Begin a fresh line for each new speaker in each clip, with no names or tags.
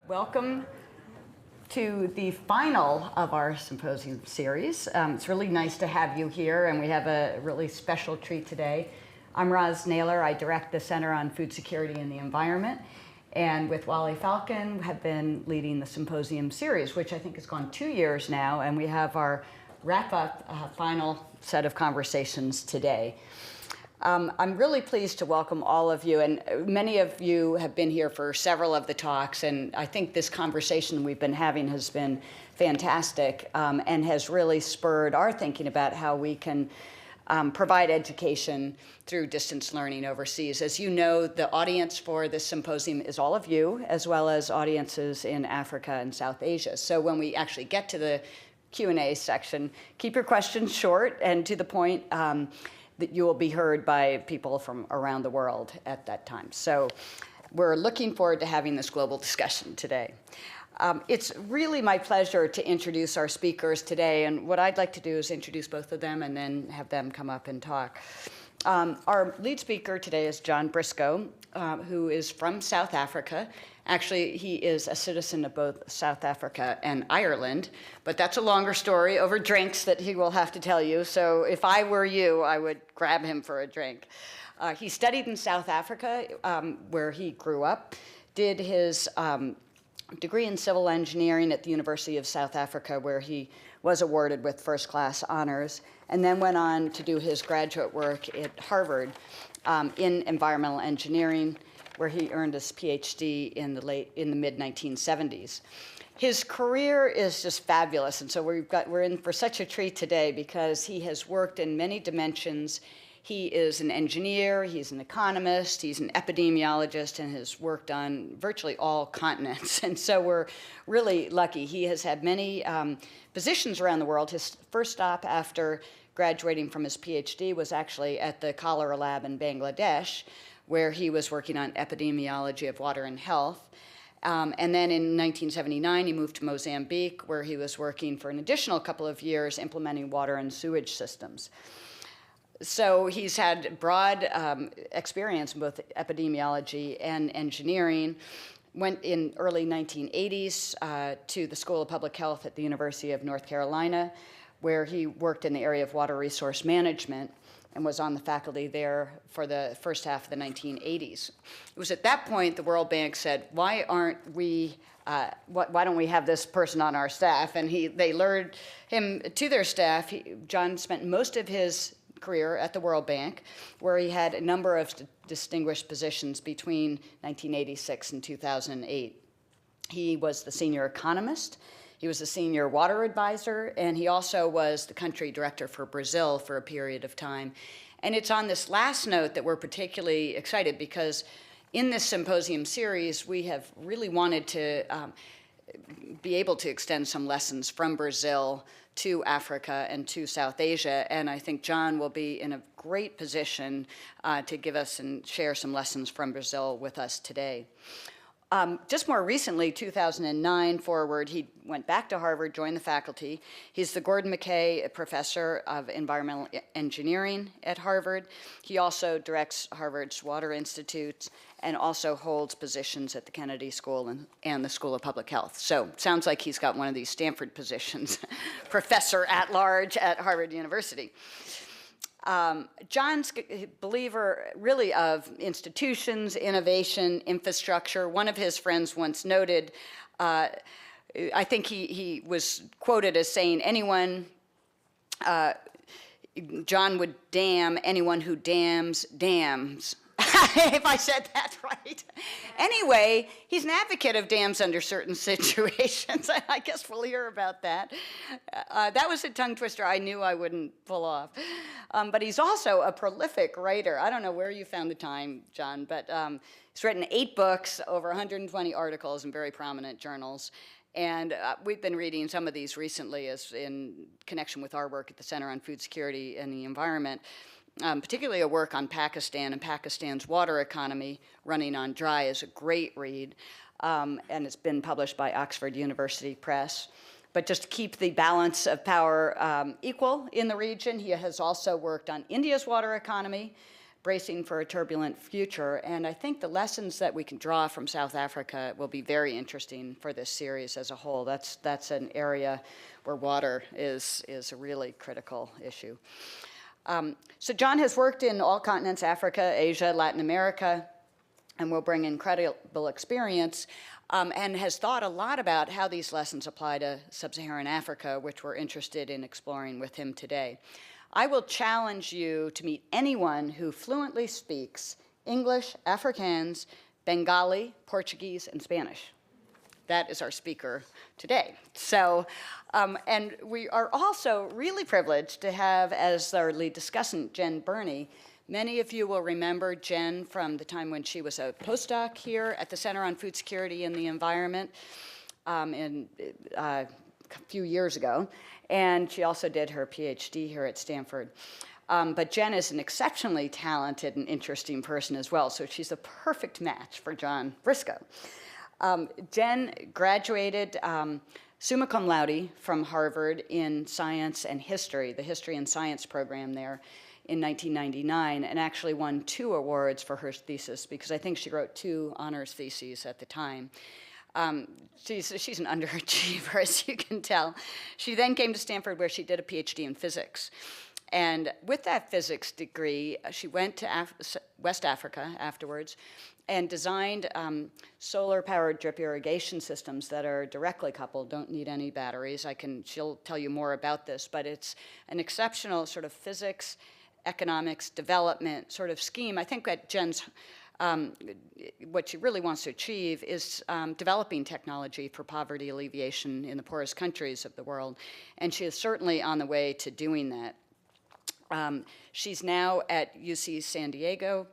Welcome to the final of our symposium series. It's really nice to have you here, and we have a really special treat today. I'm Roz Naylor. I direct the Center on Food Security and the Environment, and with Wally Falcon have been leading the symposium series, which I think has gone 2 years now, and we have our wrap-up final set of conversations today. I'm really pleased to welcome all of you, and many of you have been here for several of the talks, and I think this conversation we've been having has been fantastic and has really spurred our thinking about how we can provide education through distance learning overseas. As you know, the audience for this symposium is all of you, as well as audiences in Africa and South Asia. So when we actually get to the Q&A section, keep your questions short and to the point, that you will be heard by people from around the world at that time. So we're looking forward to having this global discussion today. It's really my pleasure to introduce our speakers today, and what I'd like to do is introduce both of them and then have them come up and talk. Our lead speaker today is John Briscoe, who is from South Africa. Actually, he is a citizen of both South Africa and Ireland, but that's a longer story over drinks that he will have to tell you. So if I were you, I would grab him for a drink. He studied in South Africa, where he grew up, did his degree in civil engineering at the University of South Africa, where he was awarded with first-class honors, and then went on to do his graduate work at Harvard in environmental engineering, where he earned his PhD in the mid-1970s. His career is just fabulous, and so we're in for such a treat today because he has worked in many dimensions. He is an engineer, he's an economist, he's an epidemiologist, and has worked on virtually all continents. And so we're really lucky. He has had many positions around the world. His first stop after graduating from his PhD was actually at the cholera lab in Bangladesh, where he was working on epidemiology of water and health. And then in 1979, he moved to Mozambique, where he was working for an additional couple of years implementing water and sewage systems. So he's had broad experience in both epidemiology and engineering. Went in early 1980s to the School of Public Health at the University of North Carolina, where he worked in the area of water resource management and was on the faculty there for the first half of the 1980s. It was at that point the World Bank said, why don't we have this person on our staff? And they lured him to their staff. John spent most of his career at the World Bank, where he had a number of distinguished positions between 1986 and 2008. He was the senior economist, he was the senior water advisor, and he also was the country director for Brazil for a period of time. And it's on this last note that we're particularly excited, because in this symposium series, we have really wanted to be able to extend some lessons from Brazil to Africa and to South Asia, and I think John will be in a great position to give us and share some lessons from Brazil with us today. Just more recently, 2009 forward, he went back to Harvard, joined the faculty. He's the Gordon McKay Professor of Environmental Engineering at Harvard. He also directs Harvard's Water Institute and also holds positions at the Kennedy School and the School of Public Health. So sounds like he's got one of these Stanford positions, professor at large at Harvard University. John's a believer really of institutions, innovation, infrastructure. One of his friends once noted, I think he was quoted as saying, John would damn anyone who dams dams. If I said that right. Anyway, he's an advocate of dams under certain situations. I guess we'll hear about that. That was a tongue twister I knew I wouldn't pull off. But he's also a prolific writer. I don't know where you found the time, John, but he's written 8 books, over 120 articles in very prominent journals. And we've been reading some of these recently as in connection with our work at the Center on Food Security and the Environment. Particularly a work on Pakistan and Pakistan's water economy. Running on Dry is a great read, and it's been published by Oxford University Press. But just to keep the balance of power equal in the region, he has also worked on India's water economy, bracing for a turbulent future. And I think the lessons that we can draw from South Africa will be very interesting for this series as a whole. That's an area where water is a really critical issue. So John has worked in all continents, Africa, Asia, Latin America, and will bring incredible experience, and has thought a lot about how these lessons apply to sub-Saharan Africa, which we're interested in exploring with him today. I will challenge you to meet anyone who fluently speaks English, Afrikaans, Bengali, Portuguese, and Spanish. That is our speaker today. So, and we are also really privileged to have as our lead discussant, Jen Burney. Many of you will remember Jen from the time when she was a postdoc here at the Center on Food Security and the Environment a few years ago. And she also did her PhD here at Stanford. But Jen is an exceptionally talented and interesting person as well, so she's a perfect match for John Briscoe. Jen graduated summa cum laude from Harvard in science and history, the history and science program there, in 1999, and actually won 2 awards for her thesis, because I think she wrote 2 honors theses at the time. She's an underachiever, as you can tell. She then came to Stanford, where she did a PhD in physics. And with that physics degree, she went to West Africa afterwards and designed solar-powered drip irrigation systems that are directly coupled, don't need any batteries. She'll tell you more about this, but it's an exceptional sort of physics, economics, development sort of scheme. I think that Jen's, what she really wants to achieve is developing technology for poverty alleviation in the poorest countries of the world. And she is certainly on the way to doing that. She's now at UC San Diego,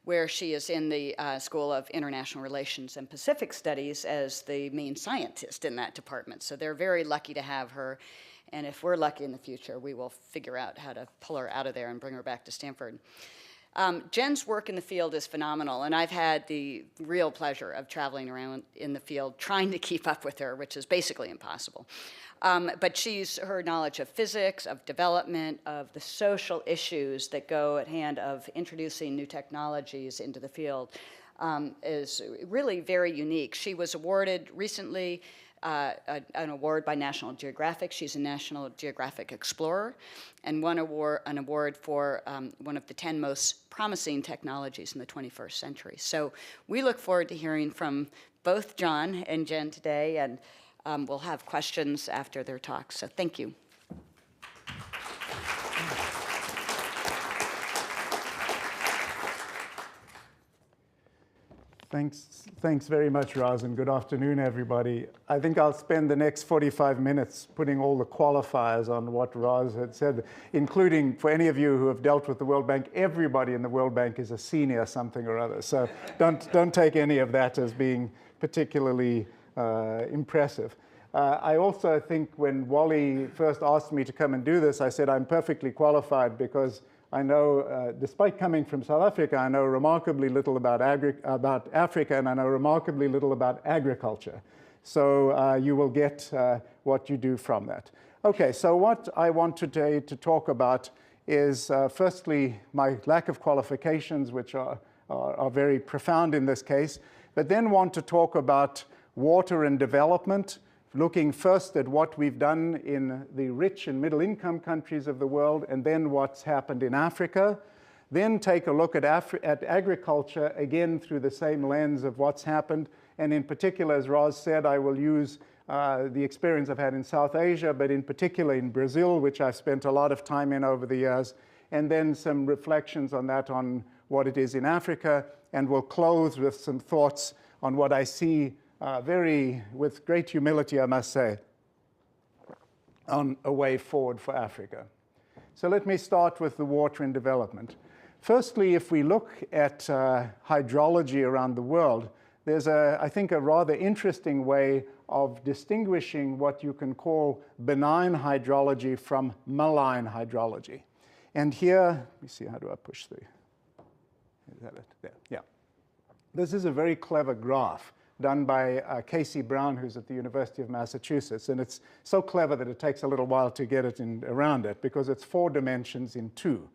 where she is in the School of International Relations and Pacific Studies as the main scientist in that department. So they're very lucky to have her. And if we're lucky in the future, we will figure out how to pull her out of there and bring her back to Stanford. Jen's work in the field is phenomenal, and I've had the real pleasure of traveling around in the field trying to keep up with her, which is basically impossible. But her knowledge of physics, of development, of the social issues that go at hand of introducing new technologies into the field is really very unique. She was awarded recently an award by National Geographic. She's a National Geographic Explorer, and won an award for one of the 10 most promising technologies in the 21st century. So we look forward to hearing from both John and Jen today, and we'll have questions after their talks. So thank you.
Thanks very much, Roz, and good afternoon, everybody. I think I'll spend the next 45 minutes putting all the qualifiers on what Roz had said, including, for any of you who have dealt with the World Bank, everybody in the World Bank is a senior something or other. So don't take any of that as being particularly impressive. I also think when Wally first asked me to come and do this, I said I'm perfectly qualified because I know, despite coming from South Africa, I know remarkably little about Africa, and I know remarkably little about agriculture. So you will get what you do from that. Okay, so what I want today to talk about is, firstly, my lack of qualifications, which are very profound in this case, but then want to talk about water and development, looking first at what we've done in the rich and middle-income countries of the world, and then what's happened in Africa. Then take a look at agriculture, again through the same lens of what's happened. And in particular, as Roz said, I will use the experience I've had in South Asia, but in particular in Brazil, which I've spent a lot of time in over the years, and then some reflections on that, on what it is in Africa, and we'll close with some thoughts on what I see with great humility, I must say, on a way forward for Africa. So let me start with the water and development. Firstly, if we look at hydrology around the world, there's, I think, a rather interesting way of distinguishing what you can call benign hydrology from malign hydrology. And here, let me see, how do I push the, is that it? There, yeah. This is a very clever graph done by Casey Brown, who's at the University of Massachusetts. And it's so clever that it takes a little while to get it around it, because it's 4 dimensions in 2.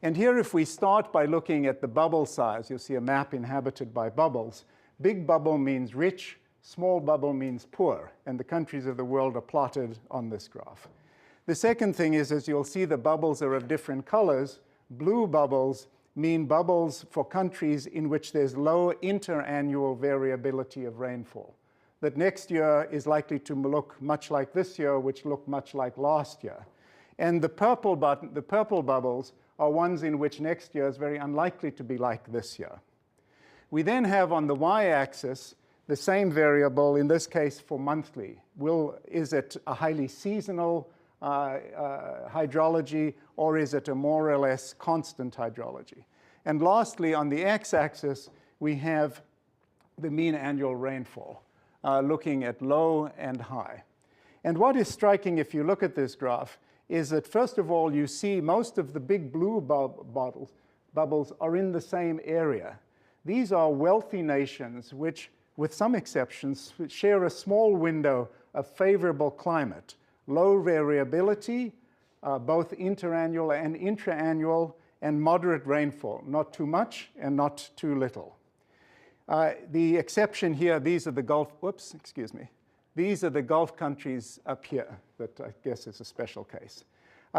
And here, if we start by looking at the bubble size, you'll see a map inhabited by bubbles. Big bubble means rich, small bubble means poor, and the countries of the world are plotted on this graph. The second thing is, as you'll see, the bubbles are of different colors. Blue bubbles mean bubbles for countries in which there's low interannual variability of rainfall. That next year is likely to look much like this year, which looked much like last year. And the purple bubbles are ones in which next year is very unlikely to be like this year. We then have on the y-axis the same variable, in this case for monthly. Is it a highly seasonal hydrology, or is it a more or less constant hydrology? And lastly, on the x-axis, we have the mean annual rainfall, looking at low and high. And what is striking, if you look at this graph, is that first of all, you see most of the big blue bubbles are in the same area. These are wealthy nations which, with some exceptions, share a small window of favorable climate, low variability, both interannual and intraannual, and moderate rainfall, not too much and not too little. The exception here, these are the Gulf, these are the Gulf countries up here that I guess is a special case.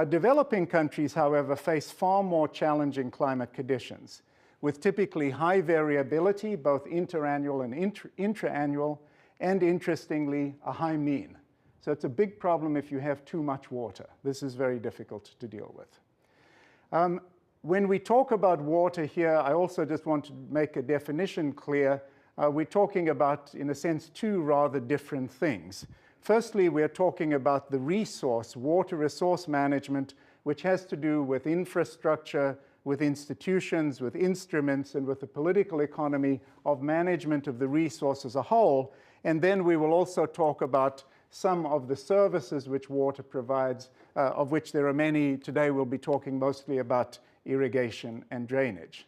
Developing countries, however, face far more challenging climate conditions, with typically high variability, both interannual and intraannual, and interestingly, a high mean. So it's a big problem if you have too much water. This is very difficult to deal with. When we talk about water here, I also just want to make a definition clear. We're talking about, in a sense, two rather different things. Firstly, we're talking about the resource, water resource management, which has to do with infrastructure, with institutions, with instruments, and with the political economy of management of the resource as a whole. And then we will also talk about some of the services which water provides, of which there are many. Today we'll be talking mostly about irrigation and drainage.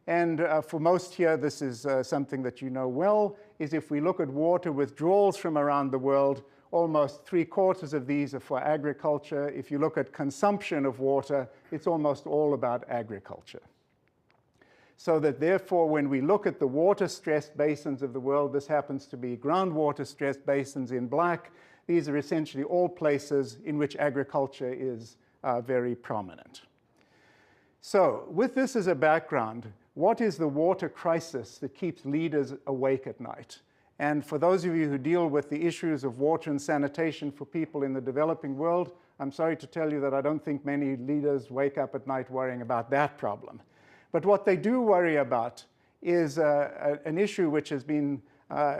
And for most here, this is something that you know well, is if we look at water withdrawals from around the world, almost 3/4 of these are for agriculture. If you look at consumption of water, it's almost all about agriculture. So that therefore, when we look at the water-stressed basins of the world, this happens to be groundwater-stressed basins in black. These are essentially all places in which agriculture is very prominent. So with this as a background, what is the water crisis that keeps leaders awake at night? And for those of you who deal with the issues of water and sanitation for people in the developing world, I'm sorry to tell you that I don't think many leaders wake up at night worrying about that problem. But what they do worry about is an issue which has been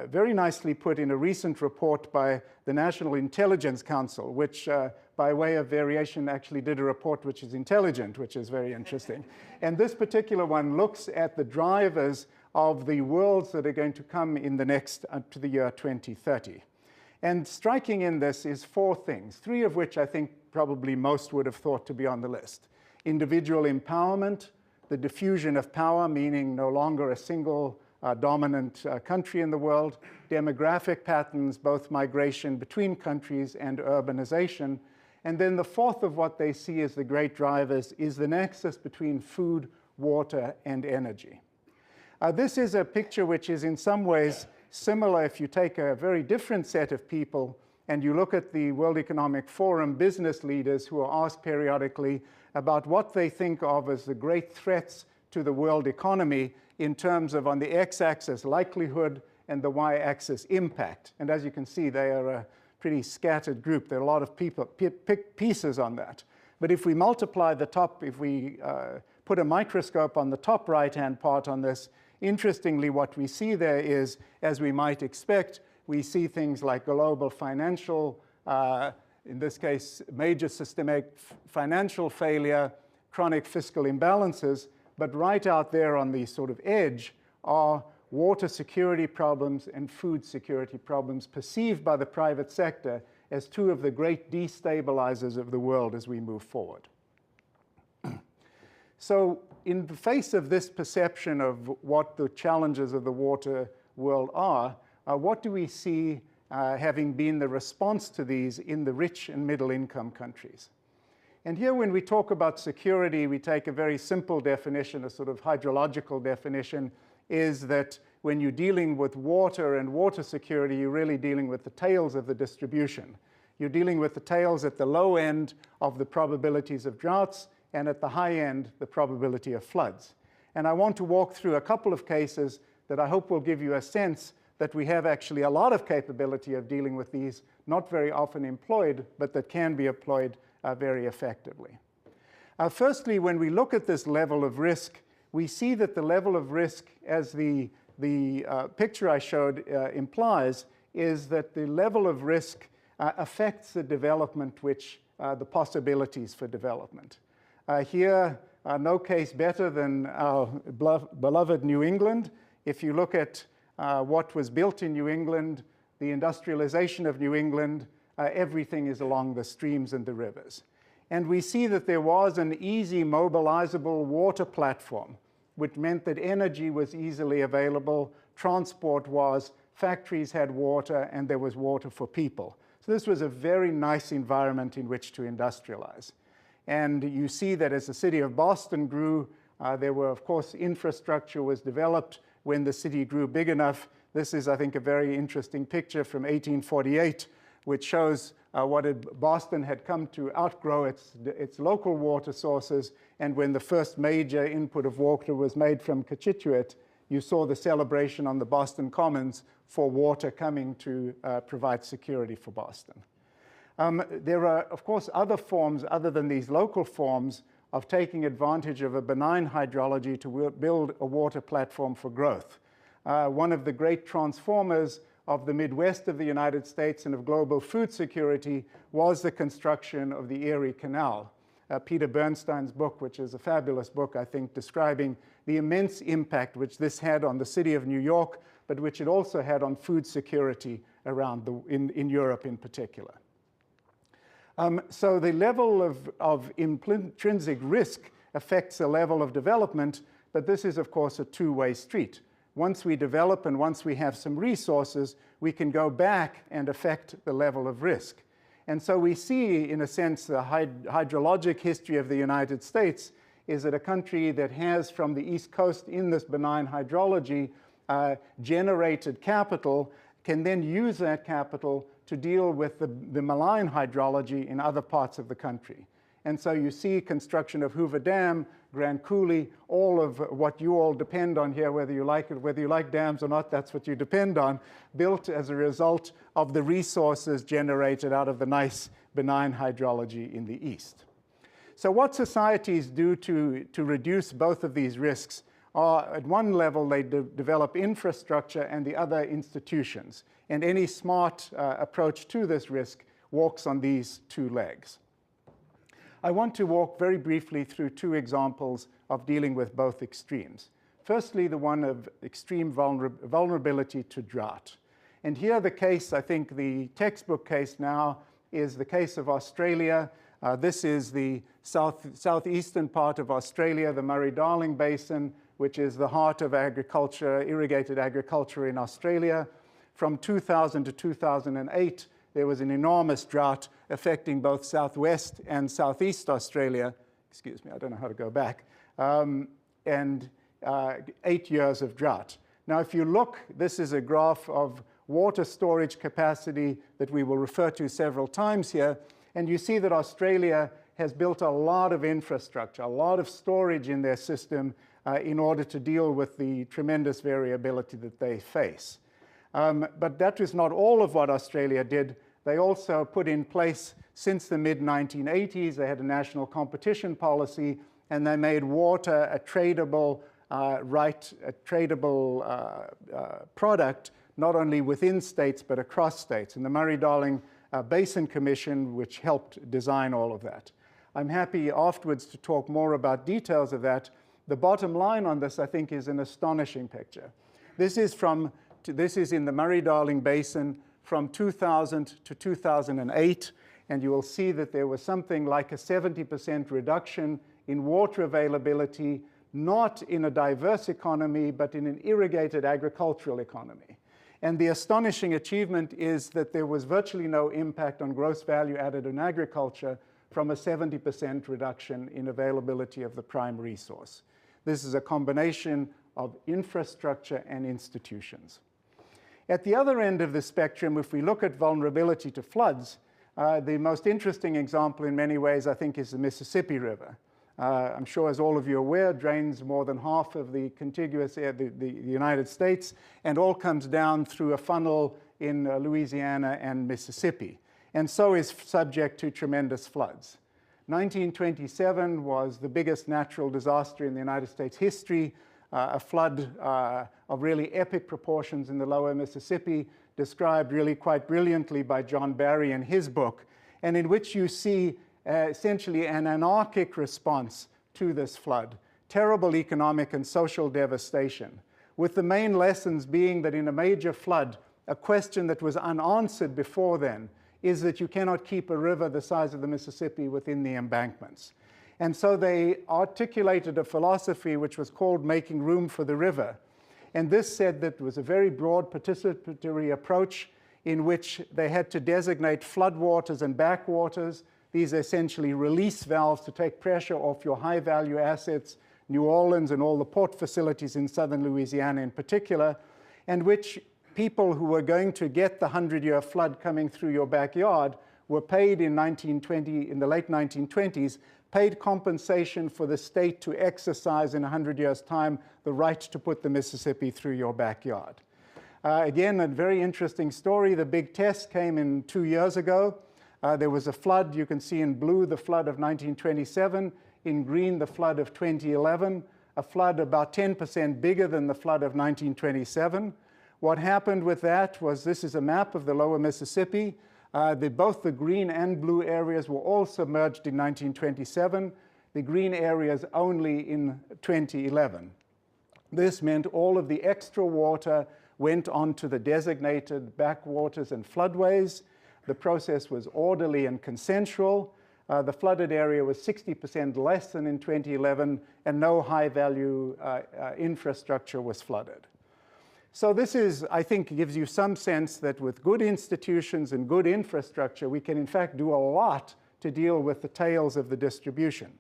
very nicely put in a recent report by the National Intelligence Council, which by way of variation actually did a report which is intelligent, which is very interesting. And this particular one looks at the drivers of the worlds that are going to come in the next, to the year 2030. And striking in this is 4 things, 3 of which I think probably most would have thought to be on the list. Individual empowerment, the diffusion of power, meaning no longer a single dominant country in the world, demographic patterns, both migration between countries and urbanization. And then the 4th of what they see as the great drivers is the nexus between food, water, and energy. This is a picture which is in some ways similar if you take a very different set of people and you look at the World Economic Forum business leaders who are asked periodically about what they think of as the great threats to the world economy in terms of, on the x-axis, likelihood, and the y-axis, impact. And as you can see, they are a pretty scattered group. There are a lot of pieces on that. But if we multiply the top, if we put a microscope on the top right-hand part on this, interestingly, what we see there is, as we might expect, we see things like global financial, in this case, major systemic financial failure, chronic fiscal imbalances, but right out there on the sort of edge are water security problems and food security problems perceived by the private sector as 2 of the great destabilizers of the world as we move forward. So in the face of this perception of what the challenges of the water world are, what do we see having been the response to these in the rich and middle income countries? And here when we talk about security, we take a very simple definition, a sort of hydrological definition, is that when you're dealing with water and water security, you're really dealing with the tails of the distribution. You're dealing with the tails at the low end of the probabilities of droughts and at the high end, the probability of floods. And I want to walk through a couple of cases that I hope will give you a sense that we have actually a lot of capability of dealing with these, not very often employed, but that can be employed very effectively. Firstly, when we look at this level of risk, we see that the level of risk, as the picture I showed implies, is that the level of risk affects the development, which the possibilities for development. Here, no case better than our beloved New England. If you look at what was built in New England, the industrialization of New England, everything is along the streams and the rivers. And we see that there was an easy mobilizable water platform, which meant that energy was easily available, transport was, factories had water, and there was water for people. So this was a very nice environment in which to industrialize. And you see that as the city of Boston grew, there were, of course, infrastructure was developed when the city grew big enough. This is, I think, a very interesting picture from 1848, which shows Boston had come to outgrow its local water sources. And when the first major input of water was made from Cochituate, you saw the celebration on the Boston Commons for water coming to provide security for Boston. There are, of course, other forms other than these local forms of taking advantage of a benign hydrology to build a water platform for growth. One of the great transformers of the Midwest of the United States and of global food security was the construction of the Erie Canal. Peter Bernstein's book, which is a fabulous book, I think, describing the immense impact which this had on the city of New York, but which it also had on food security around in Europe in particular. So the level of intrinsic risk affects the level of development, but this is, of course, a two-way street. Once we develop and once we have some resources, we can go back and affect the level of risk. And so we see, in a sense, the hydrologic history of the United States is that a country that has, from the East Coast in this benign hydrology, generated capital can then use that capital to deal with the malign hydrology in other parts of the country. And so you see construction of Hoover Dam, Grand Coulee, all of what you all depend on here, whether you like it, whether you like dams or not, that's what you depend on, built as a result of the resources generated out of the nice benign hydrology in the east. So what societies do to reduce both of these risks are, at one level, they develop infrastructure and the other institutions. And any smart approach to this risk walks on these two legs. I want to walk very briefly through two examples of dealing with both extremes. Firstly, the one of extreme vulnerability to drought. And here the case, I think the textbook case now, is the case of Australia. This is the southeastern part of Australia, the Murray-Darling Basin, which is the heart of agriculture, irrigated agriculture in Australia. From 2000 to 2008, there was an enormous drought affecting both southwest and southeast Australia. Excuse me, I don't know how to go back. And 8 years of drought. Now, if you look, this is a graph of water storage capacity that we will refer to several times here. And you see that Australia has built a lot of infrastructure, a lot of storage in their system in order to deal with the tremendous variability that they face. But that is not all of what Australia did. They also put in place, since the mid-1980s, they had a national competition policy, and they made water a tradable product, not only within states, but across states. And the Murray-Darling Basin Commission, which helped design all of that. I'm happy afterwards to talk more about details of that. The bottom line on this, I think, is an astonishing picture. This is in the Murray-Darling Basin from 2000 to 2008, and you will see that there was something like a 70% reduction in water availability, not in a diverse economy, but in an irrigated agricultural economy. And the astonishing achievement is that there was virtually no impact on gross value added in agriculture from a 70% reduction in availability of the prime resource. This is a combination of infrastructure and institutions. At the other end of the spectrum, if we look at vulnerability to floods, the most interesting example in many ways, I think, is the Mississippi River. I'm sure, as all of you are aware, drains more than half of the contiguous the United States, and all comes down through a funnel in Louisiana and Mississippi, and so is subject to tremendous floods. 1927 was the biggest natural disaster in the United States history, a flood of really epic proportions in the lower Mississippi, described really quite brilliantly by John Barry in his book, and in which you see essentially an anarchic response to this flood, terrible economic and social devastation, with the main lessons being that in a major flood, a question that was unanswered before then is that you cannot keep a river the size of the Mississippi within the embankments. And so they articulated a philosophy which was called making room for the river. And this said that it was a very broad participatory approach in which they had to designate floodwaters and backwaters. These are essentially release valves to take pressure off your high-value assets, New Orleans and all the port facilities in southern Louisiana in particular, and which people who were going to get the 100-year flood coming through your backyard were paid in the late 1920s, paid compensation for the state to exercise in 100 years' time the right to put the Mississippi through your backyard. Again, a very interesting story. The big test came in 2 years ago. There was a flood. You can see in blue the flood of 1927, in green the flood of 2011, a flood about 10% bigger than the flood of 1927. What happened with that was, this is a map of the lower Mississippi. Both the green and blue areas were all submerged in 1927, the green areas only in 2011. This meant all of the extra water went onto the designated backwaters and floodways. The process was orderly and consensual. The flooded area was 60% less than in 2011, and no high-value infrastructure was flooded. So this is, I think, gives you some sense that with good institutions and good infrastructure, we can in fact do a lot to deal with the tails of the distribution.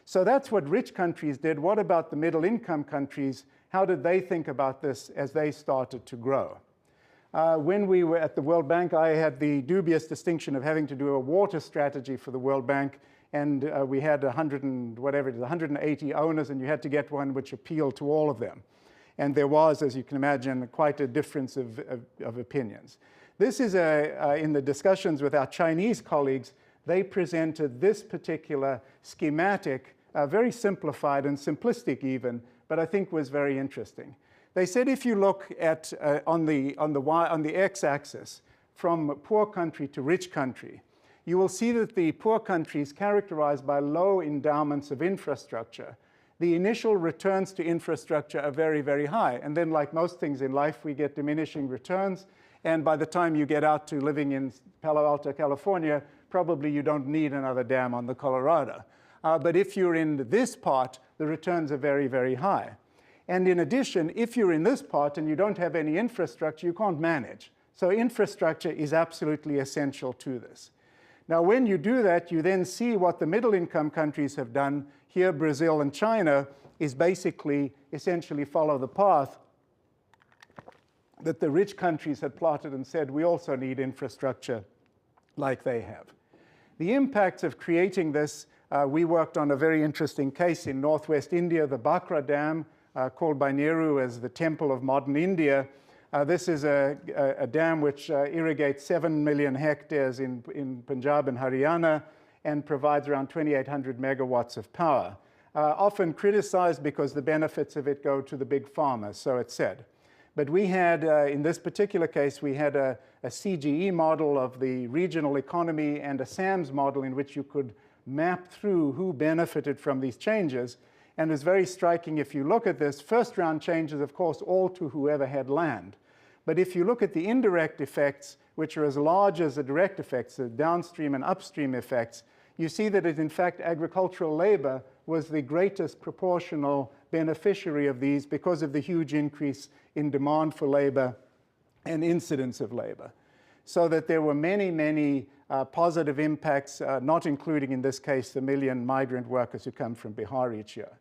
So that's what rich countries did. What about the middle-income countries? How did they think about this as they started to grow? When we were at the World Bank, I had the dubious distinction of having to do a water strategy for the World Bank, and we had 180 owners, and you had to get one which appealed to all of them. And there was, as you can imagine, quite a difference of opinions. This is in the discussions with our Chinese colleagues, they presented this particular schematic, very simplified and simplistic even, but I think was very interesting. They said if you look at on the x-axis from poor country to rich country, you will see that the poor countries characterized by low endowments of infrastructure, the initial returns to infrastructure are very, very high. And then, like most things in life, we get diminishing returns. And by the time you get out to living in Palo Alto, California, probably you don't need another dam on the Colorado. But if you're in this part, the returns are very, very high. And in addition, if you're in this part and you don't have any infrastructure, you can't manage. So infrastructure is absolutely essential to this. Now, when you do that, you then see what the middle-income countries have done. Here, Brazil and China is basically essentially follow the path that the rich countries had plotted and said, we also need infrastructure like they have. The impacts of creating this, we worked on a very interesting case in northwest India, the Bakra Dam, called by Nehru as the Temple of Modern India. This is a dam which irrigates 7 million hectares in Punjab and Haryana and provides around 2,800 megawatts of power. Often criticized because the benefits of it go to the big farmers, so it's said. But we had, in this particular case, we had a CGE model of the regional economy and a SAMS model in which you could map through who benefited from these changes. And it's very striking if you look at this. First round changes, of course, all to whoever had land. But if you look at the indirect effects, which are as large as the direct effects, the downstream and upstream effects, you see that in fact agricultural labor was the greatest proportional beneficiary of these because of the huge increase in demand for labor and incidence of labor. so that there were many, many positive impacts, not including in this case the million migrant workers who come from Bihar each year.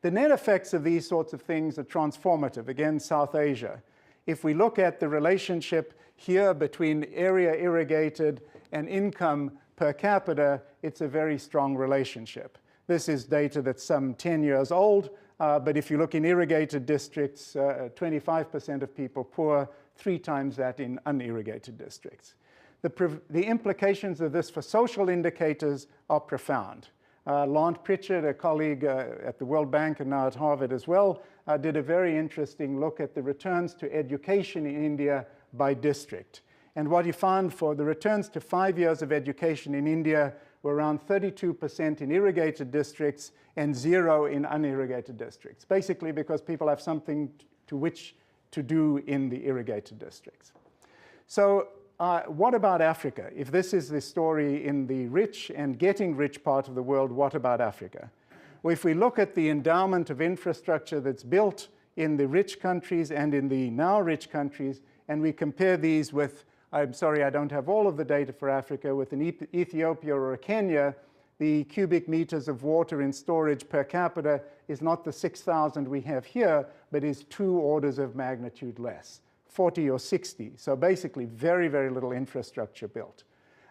The net effects of these sorts of things are transformative. Again, South Asia. If we look at the relationship here between area irrigated and income per capita, it's a very strong relationship. This is data that's some 10 years old, but if you look in irrigated districts, 25% of people poor, 3 times that in unirrigated districts. The implications of this for social indicators are profound. Lant Pritchard, a colleague at the World Bank and now at Harvard as well, did a very interesting look at the returns to education in India by district. And what he found for the returns to 5 years of education in India were around 32% in irrigated districts and 0 in unirrigated districts, basically because people have something to do in the irrigated districts. So what about Africa? If this is the story in the rich and getting rich part of the world, what about Africa? Well, if we look at the endowment of infrastructure that's built in the rich countries and in the now rich countries, and we compare these with, I'm sorry, I don't have all of the data for Africa, with an Ethiopia or a Kenya, the cubic meters of water in storage per capita is not the 6,000 we have here, but is 2 orders of magnitude less, 40 or 60. So basically very, very little infrastructure built.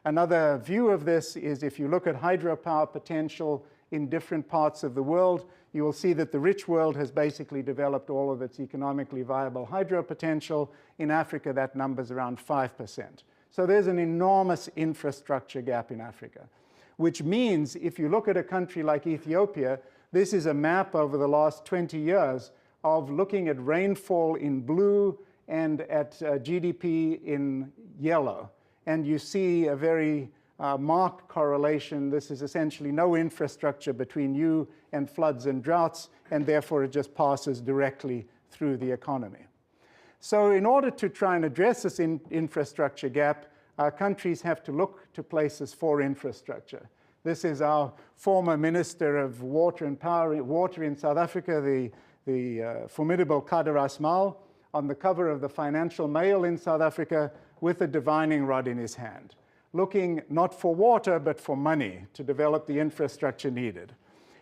Another view of this is if you look at hydropower potential in different parts of the world, you will see that the rich world has basically developed all of its economically viable hydro potential. In Africa, that number's around 5%. So there's an enormous infrastructure gap in Africa, which means if you look at a country like Ethiopia, this is a map over the last 20 years of looking at rainfall in blue and at GDP in yellow. And you see a very marked correlation. This is essentially no infrastructure between you and floods and droughts, and therefore it just passes directly through the economy. So in order to try and address this infrastructure gap, countries have to look to places for infrastructure. This is our former Minister of Water and Power, Water in South Africa, the formidable Kader Asmal, on the cover of the Financial Mail in South Africa with a divining rod in his hand, looking not for water, but for money to develop the infrastructure needed.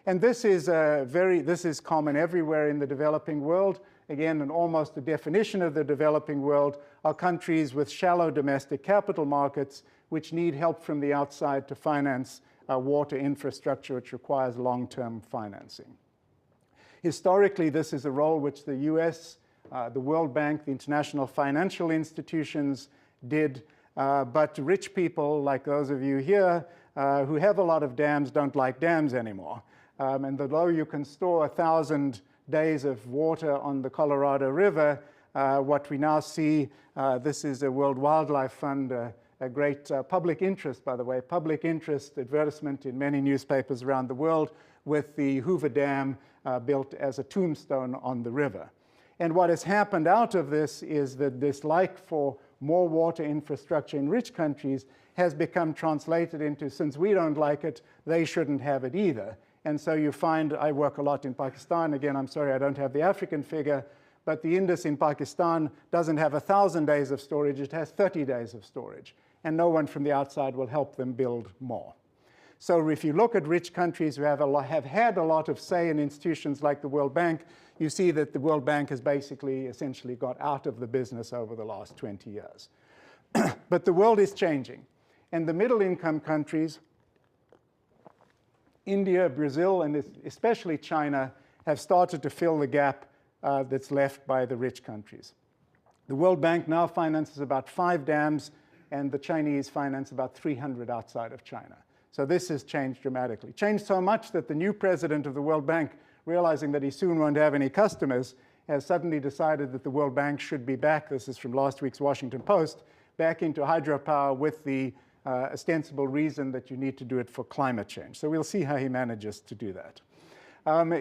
And this is common everywhere in the developing world. Again, and almost the definition of the developing world are countries with shallow domestic capital markets which need help from the outside to finance water infrastructure, which requires long-term financing. Historically, this is a role which the US, the World Bank, the international financial institutions did, but rich people like those of you here who have a lot of dams don't like dams anymore. And although you can store 1,000 days of water on the Colorado River, what we now see, this is a World Wildlife Fund, a great public interest, by the way, public interest advertisement in many newspapers around the world with the Hoover Dam built as a tombstone on the river. And what has happened out of this is that this like for more water infrastructure in rich countries has become translated into, since we don't like it, they shouldn't have it either. And so you find, I work a lot in Pakistan. Again, I'm sorry I don't have the African figure, but the Indus in Pakistan doesn't have 1,000 days of storage, it has 30 days of storage. And no one from the outside will help them build more. So if you look at rich countries who have had a lot of say in institutions like the World Bank, you see that the World Bank has basically essentially got out of the business over the last 20 years. But the world is changing. And the middle income countries, India, Brazil, and especially China, have started to fill the gap that's left by the rich countries. The World Bank now finances about 5 dams, and the Chinese finance about 300 outside of China. So this has changed dramatically. Changed so much that the new president of the World Bank, realizing that he soon won't have any customers, has suddenly decided that the World Bank should be back, this is from last week's Washington Post, back into hydropower with the ostensible reason that you need to do it for climate change. So we'll see how he manages to do that.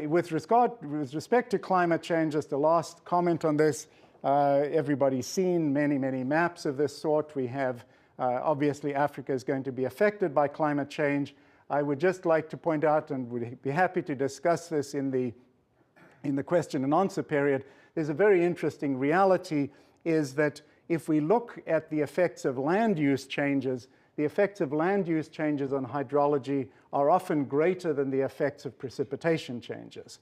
With respect to climate change, just a last comment on this. Everybody's seen many, many maps of this sort. We have, obviously, Africa is going to be affected by climate change. I would just like to point out, and would be happy to discuss this in the question and answer period, there's a very interesting reality, is that if we look at the effects of land use changes, the effects of land use changes on hydrology are often greater than the effects of precipitation changes.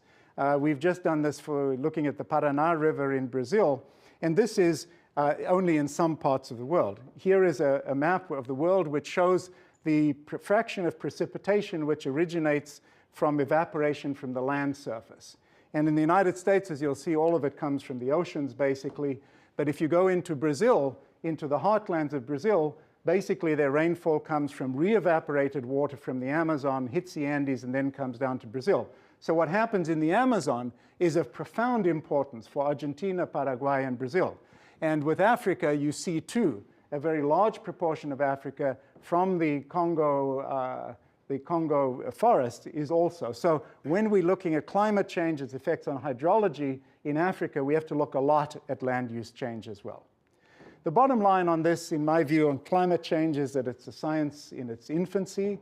We've just done this for looking at the Paraná River in Brazil, and this is only in some parts of the world. Here is a map of the world which shows the fraction of precipitation which originates from evaporation from the land surface. And in the United States, as you'll see, all of it comes from the oceans, basically. But if you go into Brazil, into the heartlands of Brazil, basically their rainfall comes from re-evaporated water from the Amazon, hits the Andes, and then comes down to Brazil. So what happens in the Amazon is of profound importance for Argentina, Paraguay, and Brazil. And with Africa, you see too, a very large proportion of Africa from the Congo forest is also. So when we're looking at climate change, its effects on hydrology in Africa, we have to look a lot at land use change as well. The bottom line on this, in my view, on climate change is that it's a science in its infancy.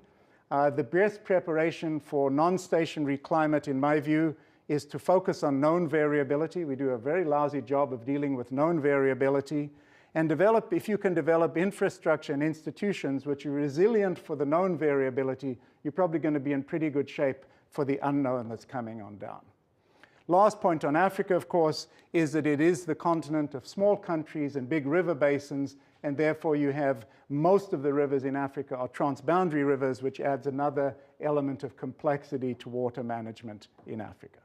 The best preparation for non-stationary climate, in my view, is to focus on known variability. We do a very lousy job of dealing with known variability, and develop, if you can develop infrastructure and institutions which are resilient for the known variability, you're probably going to be in pretty good shape for the unknown that's coming on down. Last point on Africa, of course, is that it is the continent of small countries and big river basins, and therefore you have most of the rivers in Africa are transboundary rivers, which adds another element of complexity to water management in Africa.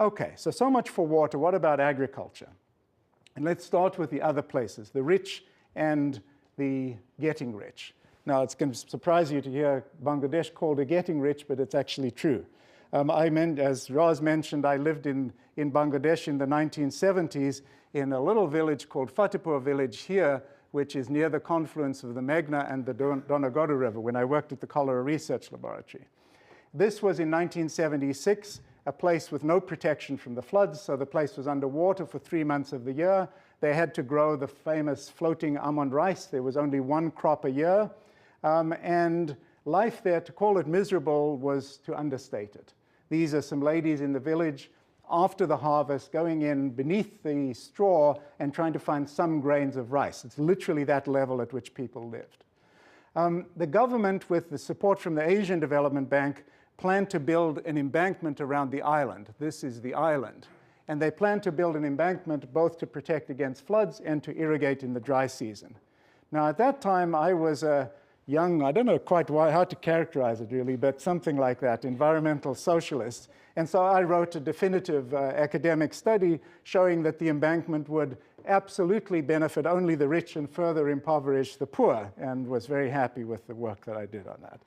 Okay, so much for water. What about agriculture? And let's start with the other places, the rich and the getting rich. Now, it's going to surprise you to hear Bangladesh called a getting rich, but it's actually true. As Raz mentioned, I lived in Bangladesh in the 1970s in a little village called Fatepur village here, which is near the confluence of the Meghna and the Donagodu River when I worked at the Cholera Research Laboratory. This was in 1976, a place with no protection from the floods, so the place was underwater for 3 months of the year. They had to grow the famous floating almond rice. There was only one crop a year. And life there, to call it miserable, was to understate it. These are some ladies in the village after the harvest going in beneath the straw and trying to find some grains of rice. It's literally that level at which people lived. The government, with the support from the Asian Development Bank, planned to build an embankment around the island. This is the island. And they planned to build an embankment both to protect against floods and to irrigate in the dry season. Now, at that time, I was a young, I don't know quite how to characterize it really, but something like that, environmental socialist. And so I wrote a definitive academic study showing that the embankment would absolutely benefit only the rich and further impoverish the poor, and was very happy with the work that I did on that.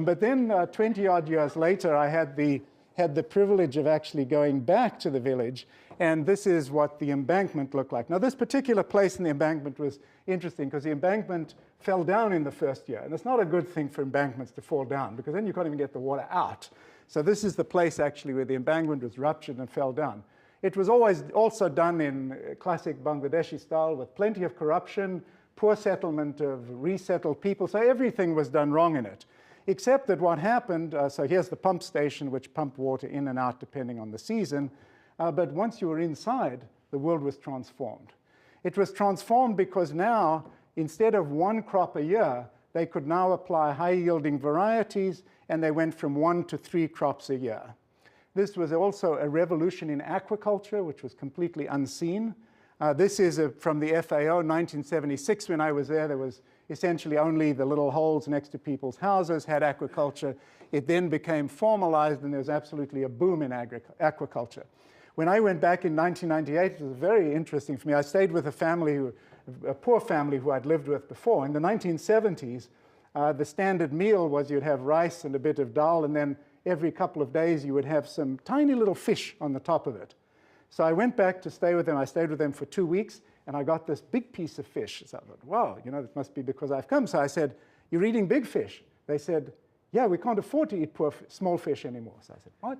But then 20-odd years later, I had the privilege of actually going back to the village, and this is what the embankment looked like. Now, this particular place in the embankment was interesting because the embankment fell down in the first year, and it's not a good thing for embankments to fall down because then you can't even get the water out. So this is the place actually where the embankment was ruptured and fell down. It was always also done in classic Bangladeshi style with plenty of corruption, poor settlement of resettled people, so everything was done wrong in it. Except that what happened, so here's the pump station which pumped water in and out depending on the season, but once you were inside, the world was transformed. It was transformed because now, instead of one crop a year, they could now apply high-yielding varieties, and they went from 1 to 3 crops a year. This was also a revolution in aquaculture, which was completely unseen. This is from the FAO, 1976. When I was there was essentially only the little holes next to people's houses had aquaculture. It then became formalized, and there was absolutely a boom in aquaculture. When I went back in 1998, it was very interesting for me. I stayed with a poor family who I'd lived with before. In the 1970s, the standard meal was you'd have rice and a bit of dal, and then every couple of days you would have some tiny little fish on the top of it. So I went back to stay with them. I stayed with them for 2 weeks, and I got this big piece of fish. So I thought, wow, this must be because I've come. So I said, you're eating big fish? They said, yeah, we can't afford to eat small fish anymore. So I said, what?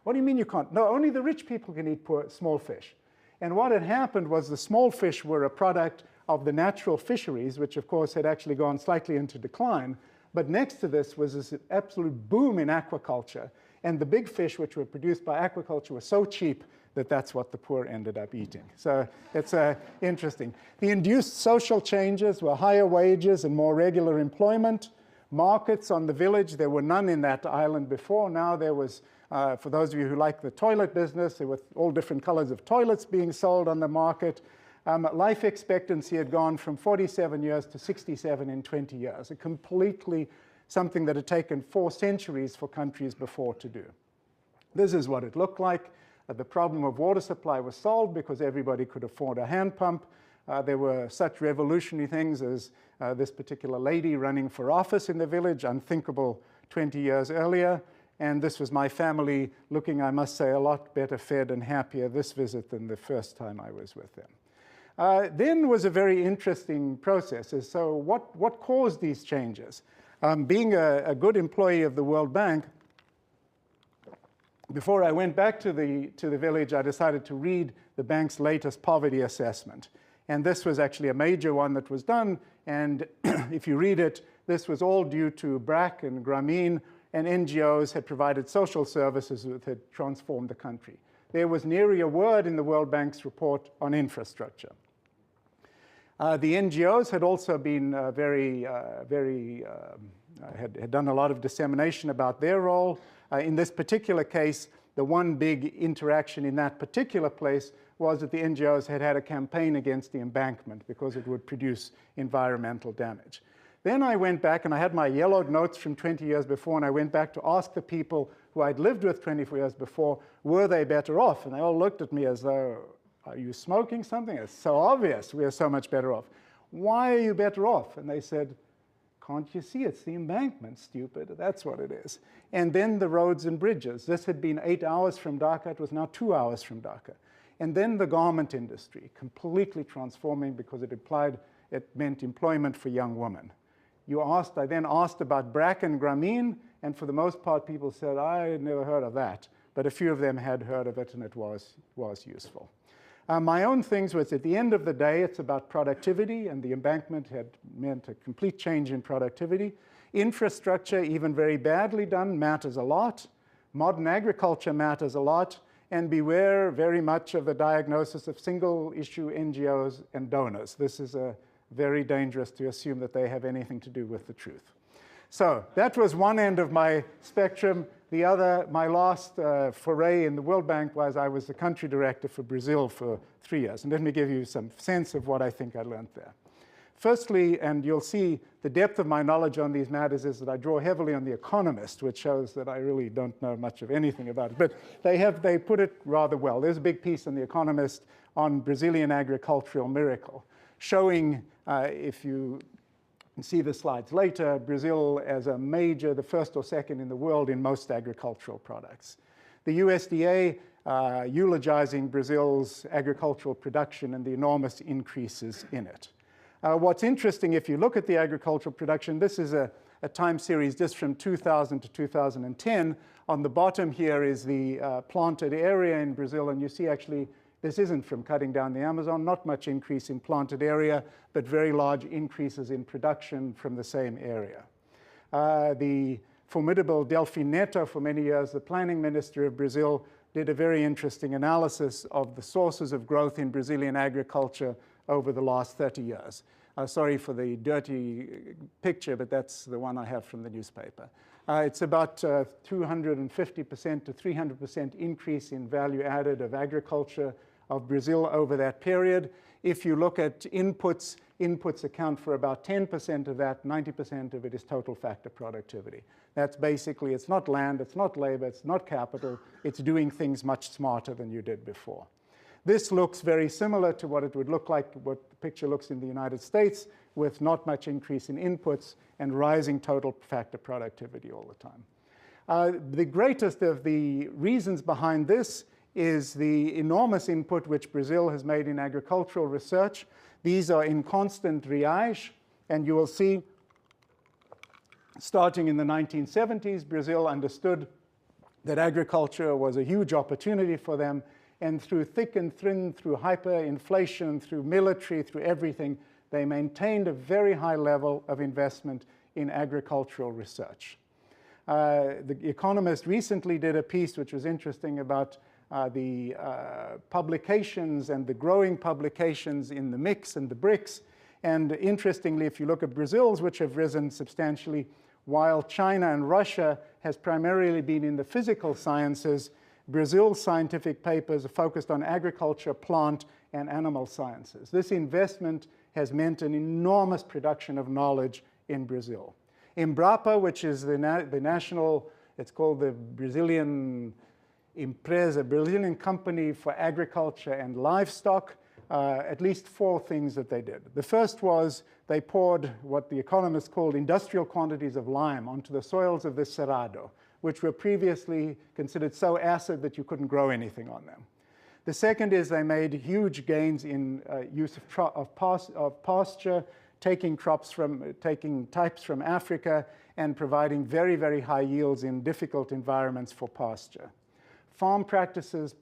What do you mean you can't? No, only the rich people can eat small fish. And what had happened was the small fish were a product of the natural fisheries, which of course had actually gone slightly into decline. But next to this was this absolute boom in aquaculture. And the big fish which were produced by aquaculture were so cheap that that's what the poor ended up eating. So it's interesting. The induced social changes were higher wages and more regular employment. Markets on the village, there were none in that island before. Now there was, for those of you who like the toilet business, there were all different colors of toilets being sold on the market. Life expectancy had gone from 47 years to 67 in 20 years, a completely something that had taken 4 centuries for countries before to do. This is what it looked like. The problem of water supply was solved because everybody could afford a hand pump. There were such revolutionary things as this particular lady running for office in the village, unthinkable 20 years earlier. And this was my family looking, I must say, a lot better fed and happier this visit than the first time I was with them. Then was a very interesting process. So what caused these changes? Being a good employee of the World Bank, before I went back to the village, I decided to read the bank's latest poverty assessment. And this was actually a major one that was done. And if you read it, this was all due to BRAC and Grameen, and NGOs had provided social services that had transformed the country. There was nary a word in the World Bank's report on infrastructure. The NGOs had also been had done a lot of dissemination about their role. In this particular case, the one big interaction in that particular place was that the NGOs had had a campaign against the embankment because it would produce environmental damage. Then I went back, and I had my yellowed notes from 20 years before, and I went back to ask the people who I'd lived with 24 years before, were they better off? And they all looked at me as though, are you smoking something? It's so obvious we are so much better off. Why are you better off? And they said, can't you see? It's the embankment, stupid. That's what it is. And then the roads and bridges. This had been 8 hours from Dhaka. It was now 2 hours from Dhaka. And then the garment industry, completely transforming because it meant employment for young women. I then asked about BRAC and Grameen, and for the most part, people said, I had never heard of that. But a few of them had heard of it, and it was useful. My own things was, at the end of the day, it's about productivity, and the embankment had meant a complete change in productivity. Infrastructure, even very badly done, matters a lot. Modern agriculture matters a lot. And beware very much of the diagnosis of single-issue NGOs and donors. This is very dangerous to assume that they have anything to do with the truth. So that was one end of my spectrum. The other, my last foray in the World Bank was I was the country director for Brazil for 3 years. And let me give you some sense of what I think I learned there. Firstly, and you'll see the depth of my knowledge on these matters is that I draw heavily on The Economist, which shows that I really don't know much of anything about it. But they put it rather well. There's a big piece in The Economist on Brazilian agricultural miracle, showing, if you see the slides later, Brazil as a major, the first or second in the world in most agricultural products. The USDA eulogizing Brazil's agricultural production and the enormous increases in it. What's interesting, if you look at the agricultural production, this is a time series just from 2000 to 2010. On the bottom here is the planted area in Brazil, and you see actually this isn't from cutting down the Amazon, not much increase in planted area, but very large increases in production from the same area. The formidable Delfim Neto, for many years the planning minister of Brazil, did a very interesting analysis of the sources of growth in Brazilian agriculture over the last 30 years. Sorry for the dirty picture, but that's the one I have from the newspaper. It's about 250% to 300% increase in value added of agriculture of Brazil over that period. If you look at inputs, inputs account for about 10% of that. 90% of it is total factor productivity. That's basically, it's not land, it's not labor, it's not capital, it's doing things much smarter than you did before. This looks very similar to what it would look like, what the picture looks in the United States, with not much increase in inputs and rising total factor productivity all the time. The greatest of the reasons behind this is the enormous input which Brazil has made in agricultural research. These are in constant riage, and you will see, starting in the 1970s, Brazil understood that agriculture was a huge opportunity for them, and through thick and thin, through hyperinflation, through military, through everything, they maintained a very high level of investment in agricultural research. The Economist recently did a piece which was interesting about the publications and the growing publications in the mix and the BRICS. And interestingly, if you look at Brazil's, which have risen substantially, while China and Russia has primarily been in the physical sciences, Brazil's scientific papers are focused on agriculture, plant, and animal sciences. This investment has meant an enormous production of knowledge in Brazil. Embrapa, which is the national, it's called the Brazilian Empresa, Brazilian company for agriculture and livestock, at least 4 things that they did. The first was they poured what the economists called industrial quantities of lime onto the soils of the Cerrado, which were previously considered so acid that you couldn't grow anything on them. The second is they made huge gains in use of pasture, taking types from Africa and providing very, very high yields in difficult environments for pasture. Farm practices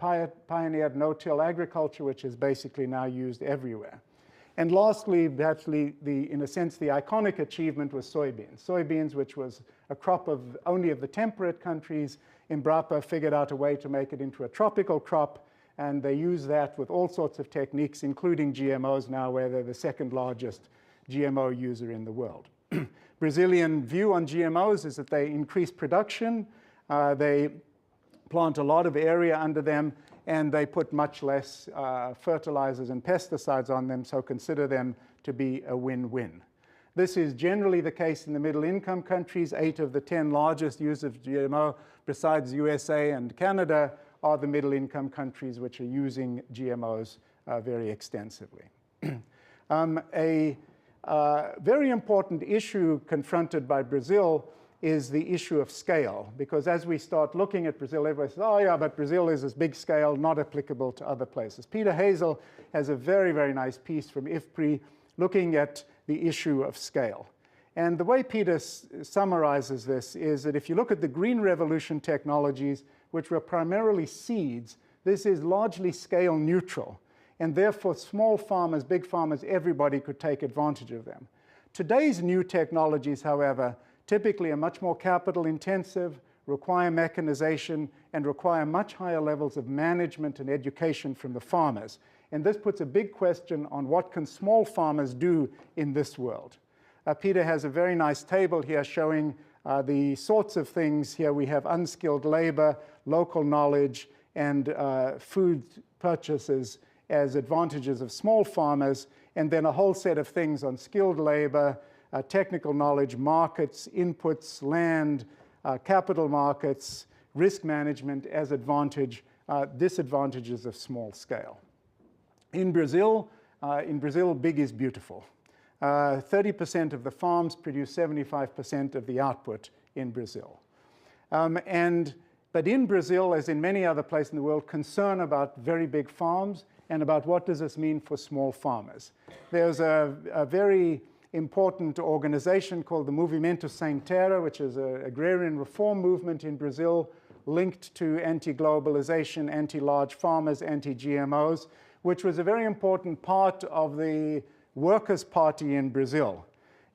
pioneered no-till agriculture, which is basically now used everywhere. And lastly, perhaps in a sense, the iconic achievement was soybeans. Soybeans, which was a crop only of the temperate countries. Embrapa figured out a way to make it into a tropical crop, and they use that with all sorts of techniques, including GMOs now, where they're the second largest GMO user in the world. Brazilian view on GMOs is that they increase production, they plant a lot of area under them, and they put much less fertilizers and pesticides on them, so consider them to be a win-win. This is generally the case in the middle-income countries. 8 of the 10 largest users of GMO, besides USA and Canada, are the middle-income countries which are using GMOs very extensively. A very important issue confronted by Brazil is the issue of scale, because as we start looking at Brazil, everybody says, oh yeah, but Brazil is this big scale, not applicable to other places. Peter Hazel has a very, very nice piece from IFPRI looking at the issue of scale. And the way Peter summarizes this is that if you look at the Green Revolution technologies, which were primarily seeds, this is largely scale neutral. And therefore, small farmers, big farmers, everybody could take advantage of them. Today's new technologies, however, typically are much more capital intensive, require mechanization, and require much higher levels of management and education from the farmers. And this puts a big question on what can small farmers do in this world. Peter has a very nice table here showing the sorts of things. Here we have unskilled labor, local knowledge, and food purchases as advantages of small farmers, and then a whole set of things on skilled labor, technical knowledge, markets, inputs, land, capital markets, risk management as disadvantages of small scale. In Brazil, big is beautiful. 30% of the farms produce 75% of the output in Brazil. But in Brazil, as in many other places in the world, concern about very big farms and about what does this mean for small farmers. There's a very important organization called the Movimento Sem Terra, which is an agrarian reform movement in Brazil linked to anti-globalization, anti-large farmers, anti-GMOs, which was a very important part of the Workers' Party in Brazil.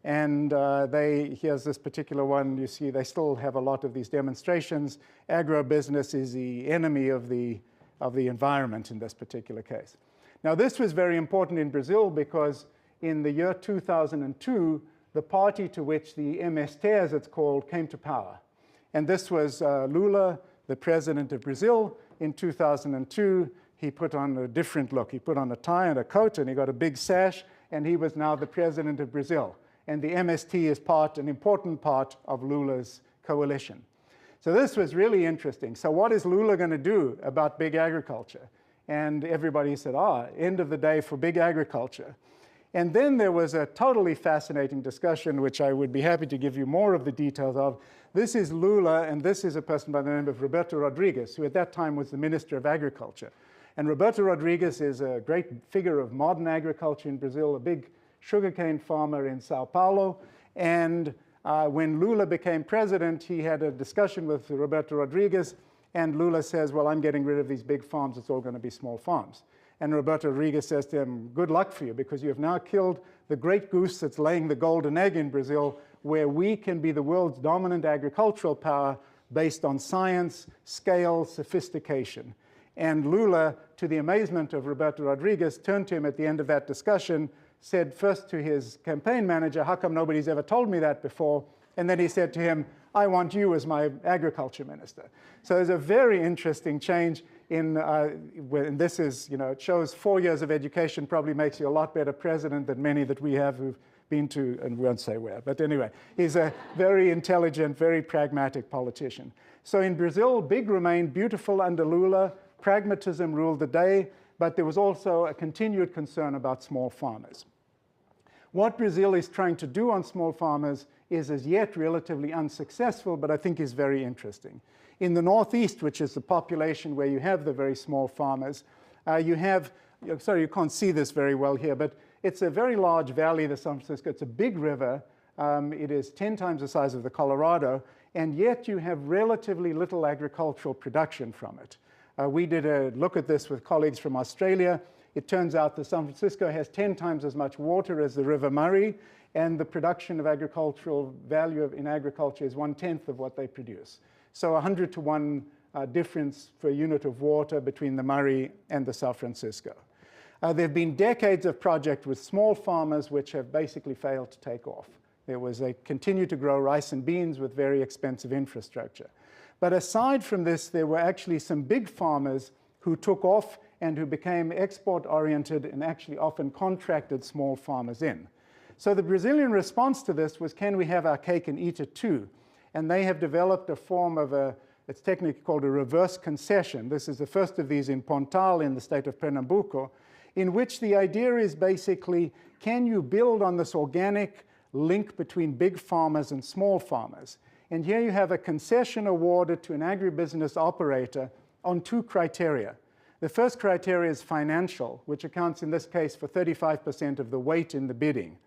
And here's this particular one. You see they still have a lot of these demonstrations. Agribusiness is the enemy of the environment in this particular case. Now, this was very important in Brazil because in the year 2002, the party to which the MST, as it's called, came to power. And this was Lula, the president of Brazil. In 2002, he put on a different look. He put on a tie and a coat, and he got a big sash, and he was now the president of Brazil. And the MST is an important part of Lula's coalition. So this was really interesting. So what is Lula going to do about big agriculture? And everybody said, end of the day for big agriculture. And then there was a totally fascinating discussion, which I would be happy to give you more of the details of. This is Lula, and this is a person by the name of Roberto Rodrigues, who at that time was the Minister of Agriculture. And Roberto Rodrigues is a great figure of modern agriculture in Brazil, a big sugarcane farmer in Sao Paulo. And when Lula became president, he had a discussion with Roberto Rodrigues, and Lula says, well, I'm getting rid of these big farms. It's all going to be small farms. And Roberto Rodrigues says to him, good luck for you, because you have now killed the great goose that's laying the golden egg in Brazil, where we can be the world's dominant agricultural power based on science, scale, sophistication. And Lula, to the amazement of Roberto Rodriguez, turned to him at the end of that discussion, said first to his campaign manager, "How come nobody's ever told me that before?" And then he said to him, "I want you as my agriculture minister." So there's a very interesting change in, when this is, it shows 4 years of education probably makes you a lot better president than many that we have who've been to, and we won't say where, but anyway, he's a very intelligent, very pragmatic politician. So in Brazil, big remained beautiful under Lula, pragmatism ruled the day, but there was also a continued concern about small farmers. What Brazil is trying to do on small farmers is as yet relatively unsuccessful, but I think is very interesting. In the Northeast, which is the population where you have the very small farmers, you have, sorry, you can't see this very well here, but it's a very large valley, the San Francisco. It's a big river. It is 10 times the size of the Colorado, and yet you have relatively little agricultural production from it. We did a look at this with colleagues from Australia. It turns out that San Francisco has 10 times as much water as the River Murray, and the production of agricultural value in agriculture is 1/10 of what they produce. So 100 to 1 difference per unit of water between the Murray and the San Francisco. There have been decades of projects with small farmers which have basically failed to take off. They continued to grow rice and beans with very expensive infrastructure. But aside from this, there were actually some big farmers who took off and who became export-oriented and actually often contracted small farmers in. So the Brazilian response to this was, can we have our cake and eat it too? And they have developed a form of it's technically called a reverse concession. This is the first of these in Pontal in the state of Pernambuco, in which the idea is basically, can you build on this organic link between big farmers and small farmers? And here you have a concession awarded to an agribusiness operator on 2 criteria. The first criteria is financial, which accounts in this case for 35% of the weight in the bidding.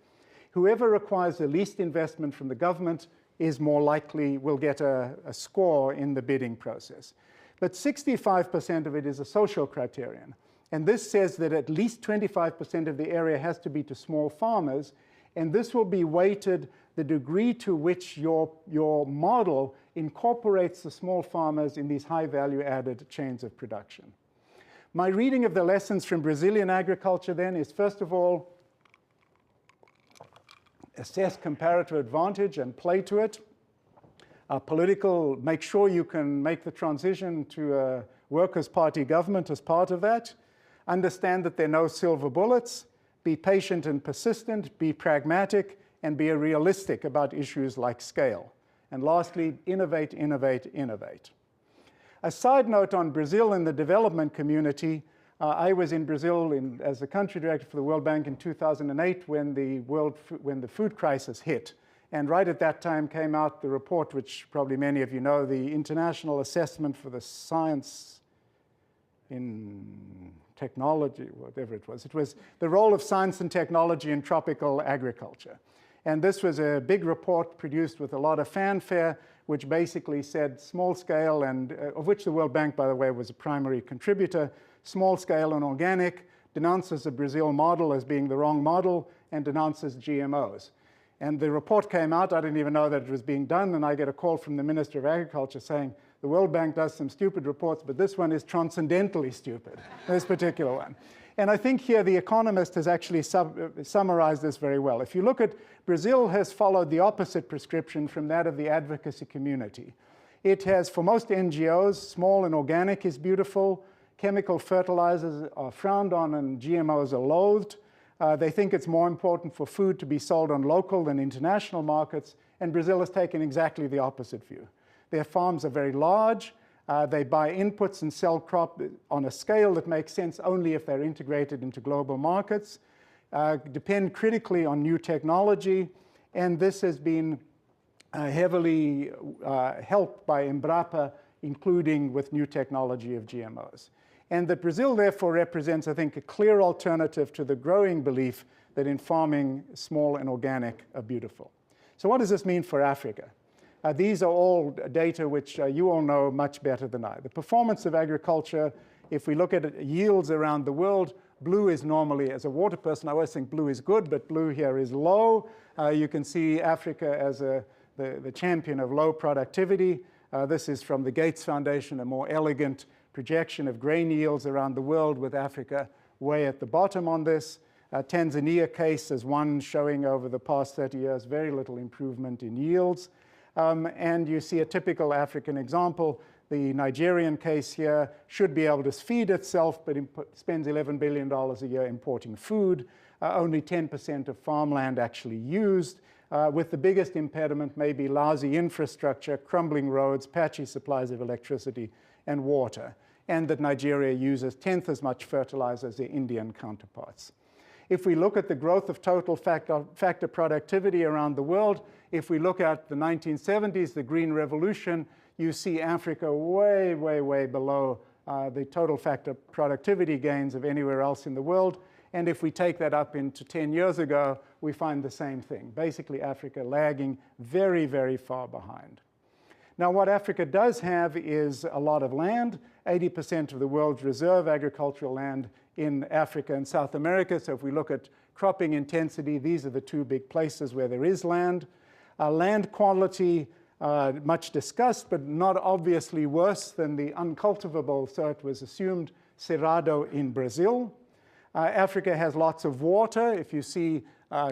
Whoever requires the least investment from the government is more likely, will get a score in the bidding process. But 65% of it is a social criterion. And this says that at least 25% of the area has to be to small farmers, and this will be weighted the degree to which your model incorporates the small farmers in these high value added chains of production. My reading of the lessons from Brazilian agriculture then is, first of all, assess comparative advantage and play to it. Political, make sure you can make the transition to a Workers' Party government as part of that. Understand that there are no silver bullets. Be patient and persistent, be pragmatic, and be realistic about issues like scale. And lastly, innovate, innovate, innovate. A side note on Brazil and the development community, I was in Brazil as the country director for the World Bank in 2008 when the food crisis hit. And right at that time came out the report, which probably many of you know, the International Assessment for the Science in Technology, whatever it was. It was the role of science and technology in tropical agriculture. And this was a big report produced with a lot of fanfare, which basically said small scale, and of which the World Bank, by the way, was a primary contributor, small scale and organic, denounces the Brazil model as being the wrong model, and denounces GMOs. And the report came out, I didn't even know that it was being done, and I get a call from the Minister of Agriculture saying, the World Bank does some stupid reports, but this one is transcendentally stupid, this particular one. And I think here the Economist has actually summarized this very well. If you look at, Brazil has followed the opposite prescription from that of the advocacy community. It has, for most NGOs, small and organic is beautiful, chemical fertilizers are frowned on and GMOs are loathed. They think it's more important for food to be sold on local than international markets, and Brazil has taken exactly the opposite view. Their farms are very large. They buy inputs and sell crop on a scale that makes sense only if they're integrated into global markets, depend critically on new technology, and this has been heavily helped by Embrapa, including with new technology of GMOs. And that Brazil, therefore, represents, I think, a clear alternative to the growing belief that in farming, small and organic are beautiful. So what does this mean for Africa? These are all data which you all know much better than I. The performance of agriculture, if we look at yields around the world, blue is normally, as a water person, I always think blue is good, but blue here is low. You can see Africa as the champion of low productivity. This is from the Gates Foundation, a more elegant projection of grain yields around the world, with Africa way at the bottom on this. Tanzania case is one showing over the past 30 years very little improvement in yields. And you see a typical African example. The Nigerian case here should be able to feed itself, but spends $11 billion a year importing food. Only 10% of farmland actually used, with the biggest impediment maybe lousy infrastructure, crumbling roads, patchy supplies of electricity and water, and that Nigeria uses 10th as much fertilizer as their Indian counterparts. If we look at the growth of total factor productivity around the world, if we look at the 1970s, the Green Revolution, you see Africa way, way, way below the total factor productivity gains of anywhere else in the world. And if we take that up into 10 years ago, we find the same thing. Basically, Africa lagging very, very far behind. Now, what Africa does have is a lot of land. 80% of the world's reserve agricultural land in Africa and South America. So if we look at cropping intensity, these are the two big places where there is land. Land quality, much discussed, but not obviously worse than the uncultivable, so it was assumed, Cerrado in Brazil. Africa has lots of water. If you see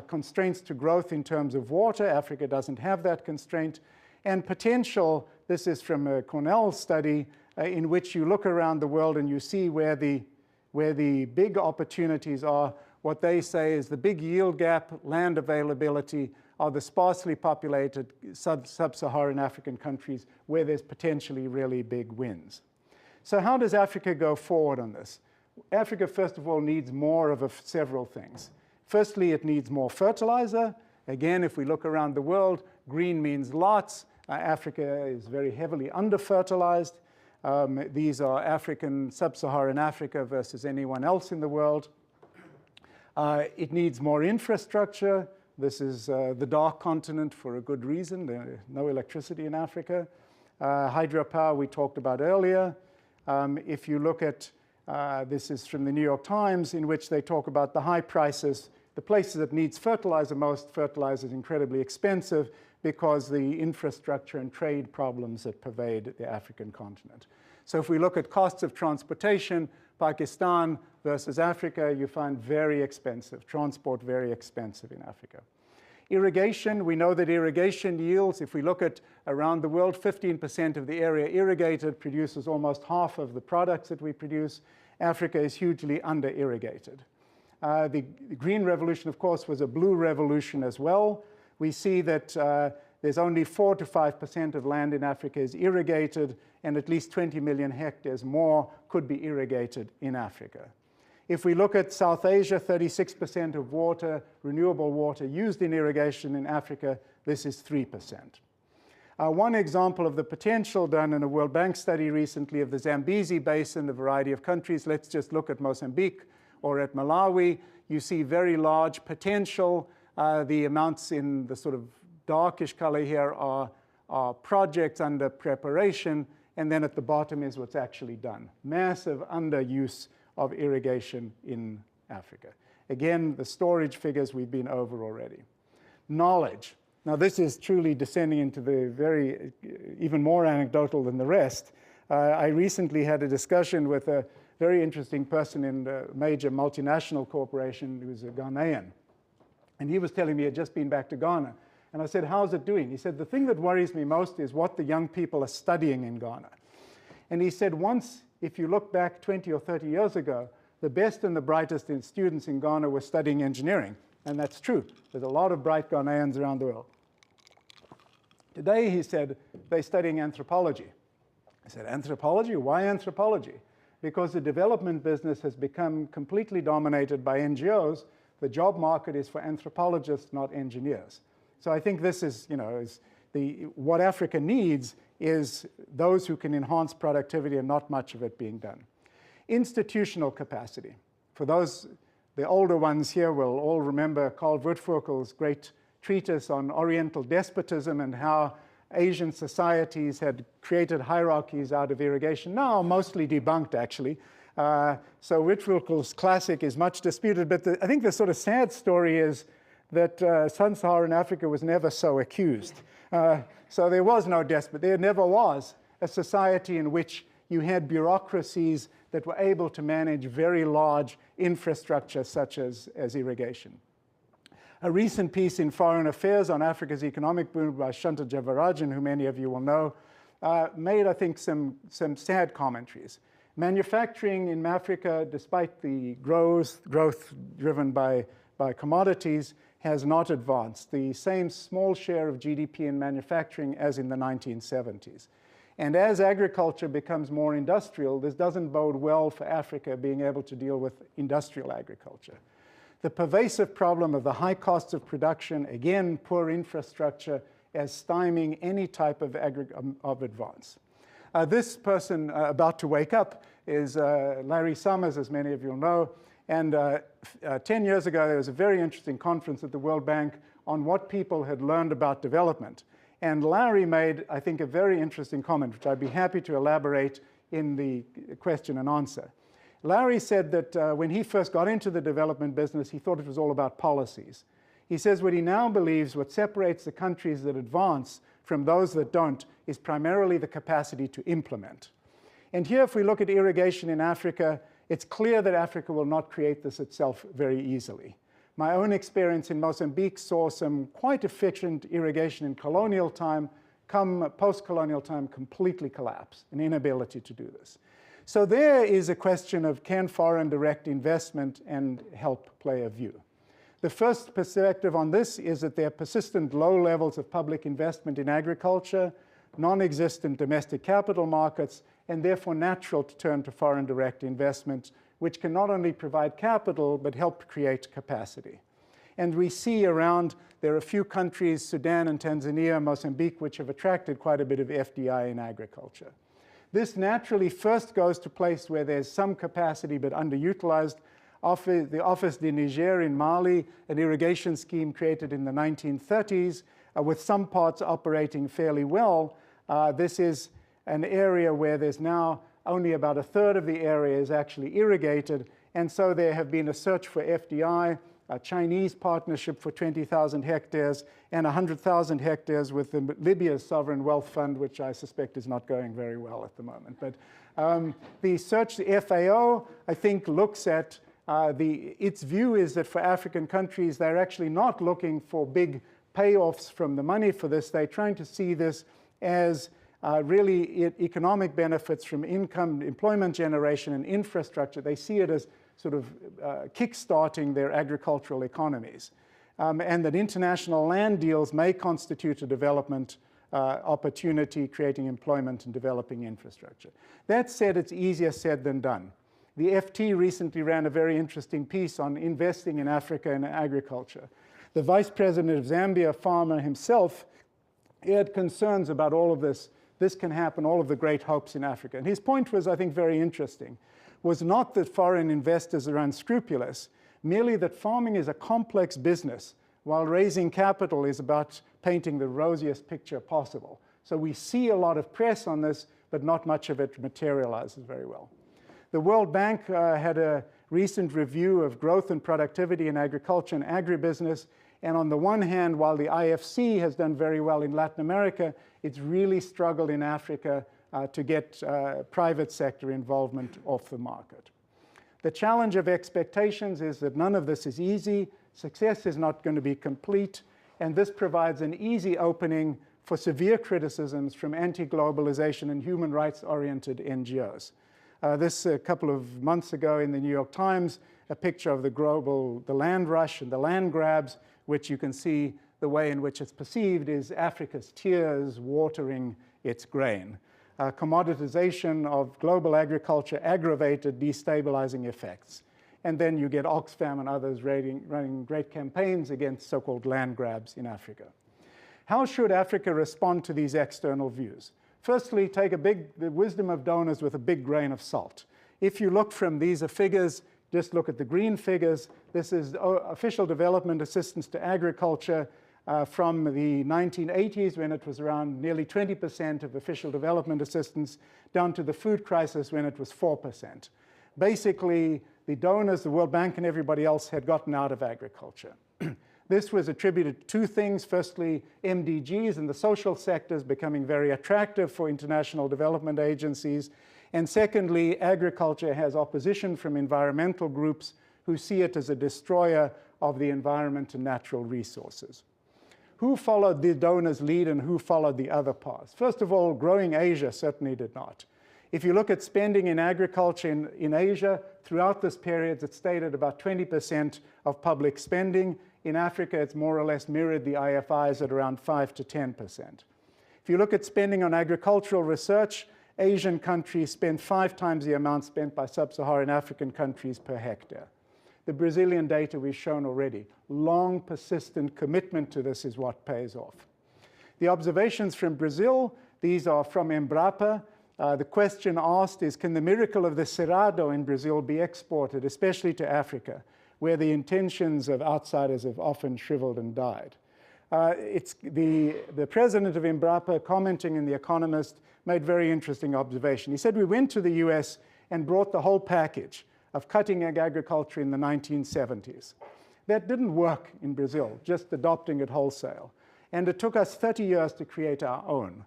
constraints to growth in terms of water, Africa doesn't have that constraint. And potential, this is from a Cornell study in which you look around the world and you see where the big opportunities are. What they say is the big yield gap, land availability, are the sparsely populated sub-Saharan African countries where there's potentially really big wins. So how does Africa go forward on this? Africa, first of all, needs more of several things. Firstly, it needs more fertilizer. Again, if we look around the world, green means lots. Africa is very heavily under-fertilized. These are African, sub-Saharan Africa versus anyone else in the world. It needs more infrastructure. This is the dark continent for a good reason. There's no electricity in Africa. Hydropower we talked about earlier. If you look at, this is from the New York Times, in which they talk about the high prices. The places that needs fertilizer most, fertilizer is incredibly expensive because the infrastructure and trade problems that pervade the African continent. So if we look at costs of transportation, Pakistan versus Africa, you find very expensive, transport very expensive in Africa. Irrigation, we know that irrigation yields, if we look at around the world, 15% of the area irrigated produces almost half of the products that we produce. Africa is hugely under-irrigated. The Green Revolution, of course, was a blue revolution as well. We see that there's only 4 to 5% of land in Africa is irrigated, and at least 20 million hectares more could be irrigated in Africa. If we look at South Asia, 36% of water, renewable water used in irrigation in Africa, this is 3%. One example of the potential done in a World Bank study recently of the Zambezi Basin, a variety of countries, let's just look at Mozambique or at Malawi. You see very large potential. The amounts in the sort of darkish color here are projects under preparation, and then at the bottom is what's actually done. Massive underuse of irrigation in Africa. Again, the storage figures we've been over already. Knowledge. Now this is truly descending into the even more anecdotal than the rest. I recently had a discussion with a very interesting person in a major multinational corporation who's a Ghanaian. And he was telling me he had just been back to Ghana. And I said, how's it doing? He said, the thing that worries me most is what the young people are studying in Ghana. And he said, once, if you look back 20 or 30 years ago, the best and the brightest students in Ghana were studying engineering. And that's true. There's a lot of bright Ghanaians around the world. Today, he said, they're studying anthropology. I said, anthropology? Why anthropology? Because the development business has become completely dominated by NGOs. The job market is for anthropologists, not engineers. So I think this is, what Africa needs is those who can enhance productivity and not much of it being done. Institutional capacity. For those, the older ones here will all remember Carl Wurtfurkel's great treatise on Oriental despotism and how Asian societies had created hierarchies out of irrigation, now mostly debunked actually. So Wurtfurkel's classic is much disputed, but I think the sort of sad story is that sub-Saharan Africa was never so accused. So there was no despot. There never was a society in which you had bureaucracies that were able to manage very large infrastructure such as irrigation. A recent piece in Foreign Affairs on Africa's economic boom by Shanta Javarajan, who many of you will know, made, I think, some sad commentaries. Manufacturing in Africa, despite the growth driven by commodities, has not advanced. The same small share of GDP in manufacturing as in the 1970s. And as agriculture becomes more industrial, this doesn't bode well for Africa being able to deal with industrial agriculture. The pervasive problem of the high costs of production, again, poor infrastructure, as stymieing any type of advance. This person about to wake up is Larry Summers, as many of you know. And 10 years ago, there was a very interesting conference at the World Bank on what people had learned about development. And Larry made, I think, a very interesting comment, which I'd be happy to elaborate in the question and answer. Larry said that when he first got into the development business, he thought it was all about policies. He says what he now believes what separates the countries that advance from those that don't is primarily the capacity to implement. And here, if we look at irrigation in Africa, it's clear that Africa will not create this itself very easily. My own experience in Mozambique saw some quite efficient irrigation in colonial time, come post-colonial time, completely collapse, an inability to do this. So there is a question of can foreign direct investment and help play a view. The first perspective on this is that there are persistent low levels of public investment in agriculture, non-existent domestic capital markets, and therefore natural to turn to foreign direct investment, which can not only provide capital, but help create capacity. And we see around, there are a few countries, Sudan and Tanzania, Mozambique, which have attracted quite a bit of FDI in agriculture. This naturally first goes to place where there's some capacity but underutilized. The Office de Niger in Mali, an irrigation scheme created in the 1930s, with some parts operating fairly well. This is an area where there's now only about a third of the area is actually irrigated, and so there have been a search for FDI, a Chinese partnership for 20,000 hectares, and 100,000 hectares with Libya's Sovereign Wealth Fund, which I suspect is not going very well at the moment. But the search, the FAO, I think, looks at its view is that for African countries, they're actually not looking for big payoffs from the money for this. They're trying to see this as really economic benefits from income, employment generation, and infrastructure. They see it as sort of kick-starting their agricultural economies. And that international land deals may constitute a development opportunity, creating employment and developing infrastructure. That said, it's easier said than done. The FT recently ran a very interesting piece on investing in Africa and agriculture. The vice president of Zambia, a farmer himself, he had concerns about all of this. This can happen, all of the great hopes in Africa. And his point was, I think, very interesting, was not that foreign investors are unscrupulous, merely that farming is a complex business, while raising capital is about painting the rosiest picture possible. So we see a lot of press on this, but not much of it materializes very well. The World Bank had a recent review of growth and productivity in agriculture and agribusiness. And on the one hand, while the IFC has done very well in Latin America, it's really struggled in Africa to get private sector involvement off the market. The challenge of expectations is that none of this is easy. Success is not going to be complete. And this provides an easy opening for severe criticisms from anti-globalization and human rights-oriented NGOs. This a couple of months ago in the New York Times, a picture of the land rush and the land grabs, which you can see the way in which it's perceived is Africa's tears watering its grain. Commoditization of global agriculture aggravated destabilizing effects. And then you get Oxfam and others running great campaigns against so-called land grabs in Africa. How should Africa respond to these external views? Firstly, take the wisdom of donors with a big grain of salt. If you look from these figures, just look at the green figures. This is official development assistance to agriculture from the 1980s, when it was around nearly 20% of official development assistance, down to the food crisis when it was 4%. Basically, the donors, the World Bank and everybody else had gotten out of agriculture. This was attributed to two things. Firstly, MDGs and the social sectors becoming very attractive for international development agencies. And secondly, agriculture has opposition from environmental groups who see it as a destroyer of the environment and natural resources. Who followed the donors' lead and who followed the other paths? First of all, growing Asia certainly did not. If you look at spending in agriculture in Asia, throughout this period, it stayed at about 20% of public spending. In Africa, it's more or less mirrored the IFIs at around 5 to 10%. If you look at spending on agricultural research, Asian countries spend 5 times the amount spent by sub-Saharan African countries per hectare. The Brazilian data we've shown already. Long, persistent commitment to this is what pays off. The observations from Brazil, these are from Embrapa. The question asked is, can the miracle of the Cerrado in Brazil be exported, especially to Africa, where the intentions of outsiders have often shriveled and died? It's the president of Embrapa, commenting in The Economist, made very interesting observation. He said, we went to the US and brought the whole package of cutting-edge agriculture in the 1970s. That didn't work in Brazil, just adopting it wholesale. And it took us 30 years to create our own.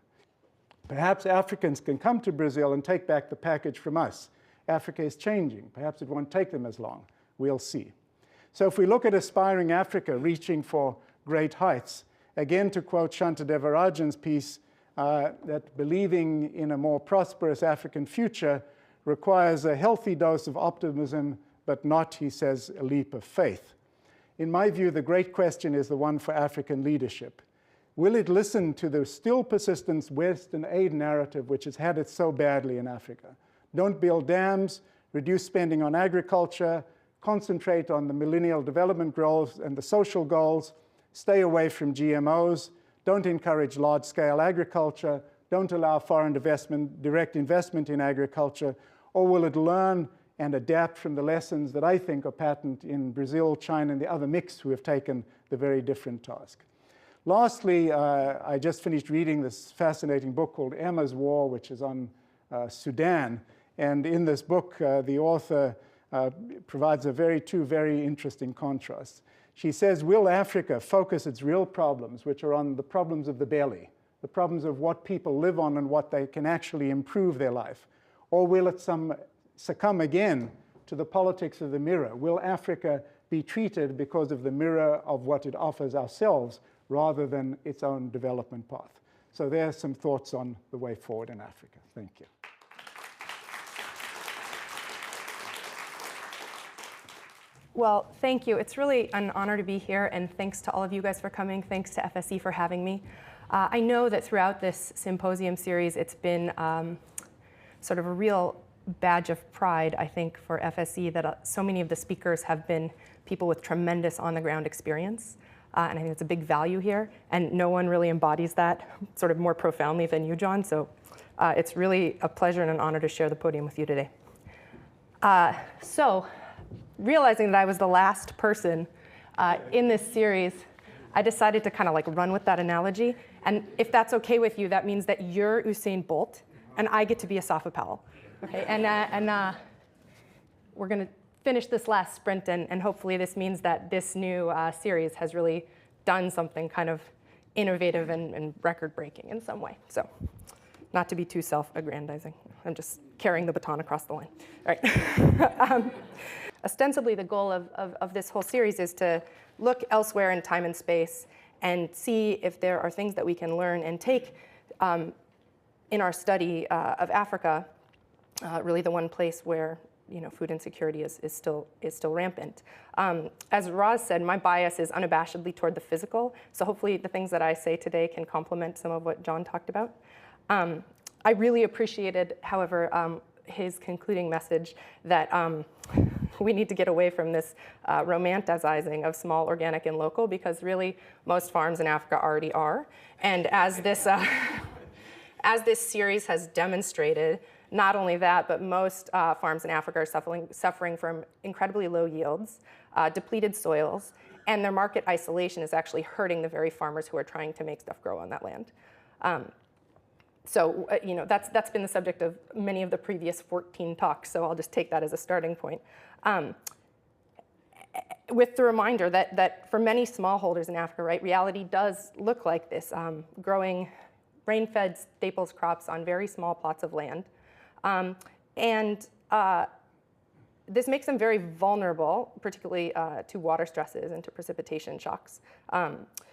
Perhaps Africans can come to Brazil and take back the package from us. Africa is changing. Perhaps it won't take them as long. We'll see. So if we look at aspiring Africa reaching for great heights, again to quote Shanta Devarajan's piece, that believing in a more prosperous African future requires a healthy dose of optimism, but not, he says, a leap of faith. In my view, the great question is the one for African leadership. Will it listen to the still persistent Western aid narrative which has had it so badly in Africa? Don't build dams, reduce spending on agriculture, concentrate on the millennial development goals and the social goals, stay away from GMOs, don't encourage large-scale agriculture, don't allow foreign direct investment in agriculture, or will it learn and adapt from the lessons that I think are patent in Brazil, China, and the other mix who have taken the very different task? Lastly, I just finished reading this fascinating book called Emma's War, which is on Sudan. And in this book, the author provides two very interesting contrasts. She says, will Africa focus its real problems, which are on the problems of the belly, the problems of what people live on and what they can actually improve their life? Or will it succumb again to the politics of the mirror? Will Africa be treated because of the mirror of what it offers ourselves rather than its own development path? So there are some thoughts on the way forward in Africa. Thank you.
Well, thank you. It's really an honor to be here, and thanks to all of you guys for coming. Thanks to FSE for having me. I know that throughout this symposium series, it's been sort of a real badge of pride, I think, for FSE that so many of the speakers have been people with tremendous on-the-ground experience. And I think it's a big value here, and no one really embodies that sort of more profoundly than you, John. So it's really a pleasure and an honor to share the podium with you today. So realizing that I was the last person in this series, I decided to kind of like run with that analogy. And if that's okay with you, that means that you're Usain Bolt, and I get to be Asafa Powell. Okay? And we're going to finish this last sprint, and hopefully this means that this new series has really done something kind of innovative and record-breaking in some way. So not to be too self-aggrandizing. I'm just carrying the baton across the line. All right. Ostensibly, the goal of this whole series is to look elsewhere in time and space and see if there are things that we can learn and take in our study of Africa, really the one place where food insecurity is still rampant. As Roz said, my bias is unabashedly toward the physical, so hopefully the things that I say today can complement some of what John talked about. I really appreciated, however, his concluding message that we need to get away from this romanticizing of small, organic, and local, because really most farms in Africa already are. And as this series has demonstrated, not only that, but most farms in Africa are suffering from incredibly low yields, depleted soils, and their market isolation is actually hurting the very farmers who are trying to make stuff grow on that land. So that's been the subject of many of the previous 14 talks, so I'll just take that as a starting point. With the reminder that for many smallholders in Africa, right, reality does look like this, growing rain-fed staples crops on very small plots of land. And this makes them very vulnerable, particularly to water stresses and to precipitation shocks.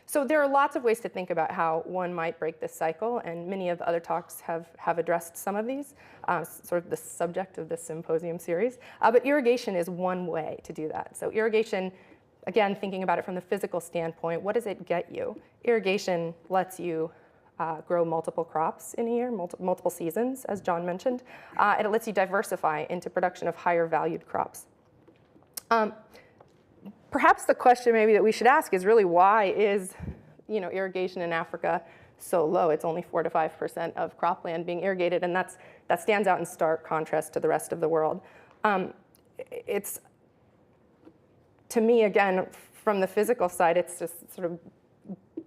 So there are lots of ways to think about how one might break this cycle, and many of the other talks have addressed some of these, sort of the subject of this symposium series. But irrigation is one way to do that. So irrigation, again, thinking about it from the physical standpoint, what does it get you? Irrigation lets you grow multiple crops in a year, multiple seasons, as John mentioned, and it lets you diversify into production of higher valued crops. Perhaps the question maybe that we should ask is really why is irrigation in Africa so low? It's only 4 to 5% of cropland being irrigated, and that stands out in stark contrast to the rest of the world. It's, to me, again, from the physical side, it's just sort of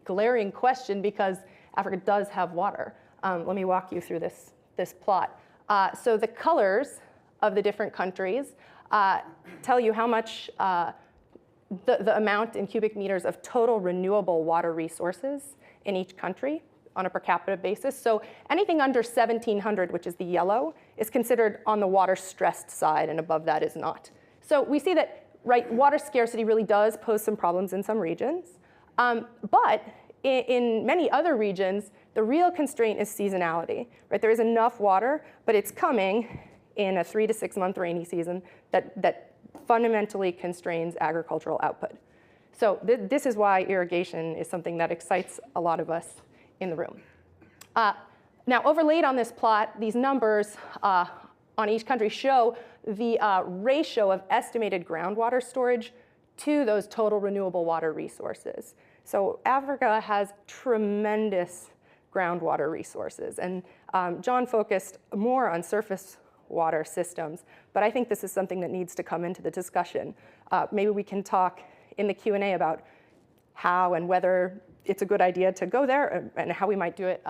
glaring question because Africa does have water. Let me walk you through this plot. So the colors of the different countries tell you how much the amount in cubic meters of total renewable water resources in each country on a per capita basis. So anything under 1,700, which is the yellow, is considered on the water stressed side, and above that is not. So we see that, right, water scarcity really does pose some problems in some regions. But in many other regions, the real constraint is seasonality. Right? There is enough water, but it's coming in a 3 to 6 month rainy season that fundamentally constrains agricultural output. So this is why irrigation is something that excites a lot of us in the room. Now, overlaid on this plot, these numbers on each country show the ratio of estimated groundwater storage to those total renewable water resources. So Africa has tremendous groundwater resources. And John focused more on surface water systems, but I think this is something that needs to come into the discussion. Maybe we can talk in the Q&A about how and whether it's a good idea to go there and how we might do it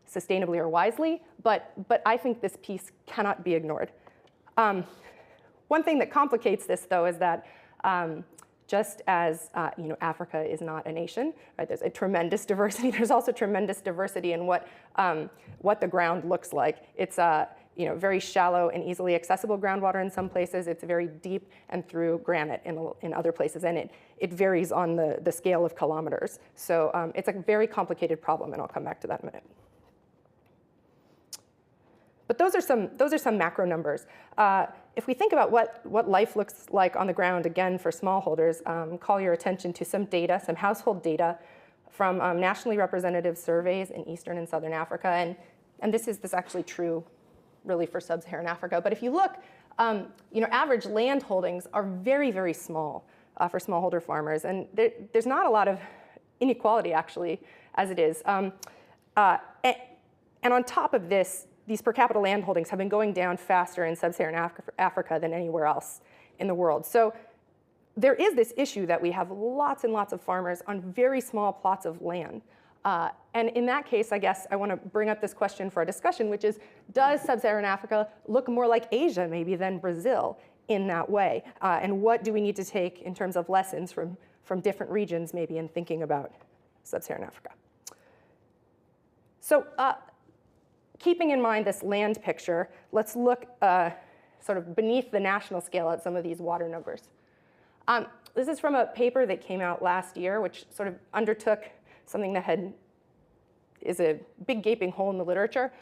sustainably or wisely, but I think this piece cannot be ignored. One thing that complicates this, though, is that just as Africa is not a nation, right, there's a tremendous diversity. There's also tremendous diversity in what the ground looks like. It's very shallow and easily accessible groundwater in some places. It's very deep and through granite in other places, and it varies on the scale of kilometers. So it's a very complicated problem, and I'll come back to that in a minute. But those are some macro numbers. If we think about what life looks like on the ground, again, for smallholders, call your attention to some data, some household data from nationally representative surveys in Eastern and Southern Africa. And this is actually true, really, for sub-Saharan Africa. But if you look, average land holdings are very, very small for smallholder farmers. And there's not a lot of inequality, actually, as it is. And on top of this, these per capita land holdings have been going down faster in sub-Saharan Africa than anywhere else in the world. So there is this issue that we have lots and lots of farmers on very small plots of land. And in that case, I guess I want to bring up this question for a discussion, which is, does sub-Saharan Africa look more like Asia maybe than Brazil in that way? And what do we need to take in terms of lessons from different regions maybe in thinking about sub-Saharan Africa? So keeping in mind this land picture, let's look sort of beneath the national scale at some of these water numbers. This is from a paper that came out last year, which sort of undertook something that is a big gaping hole in the literature,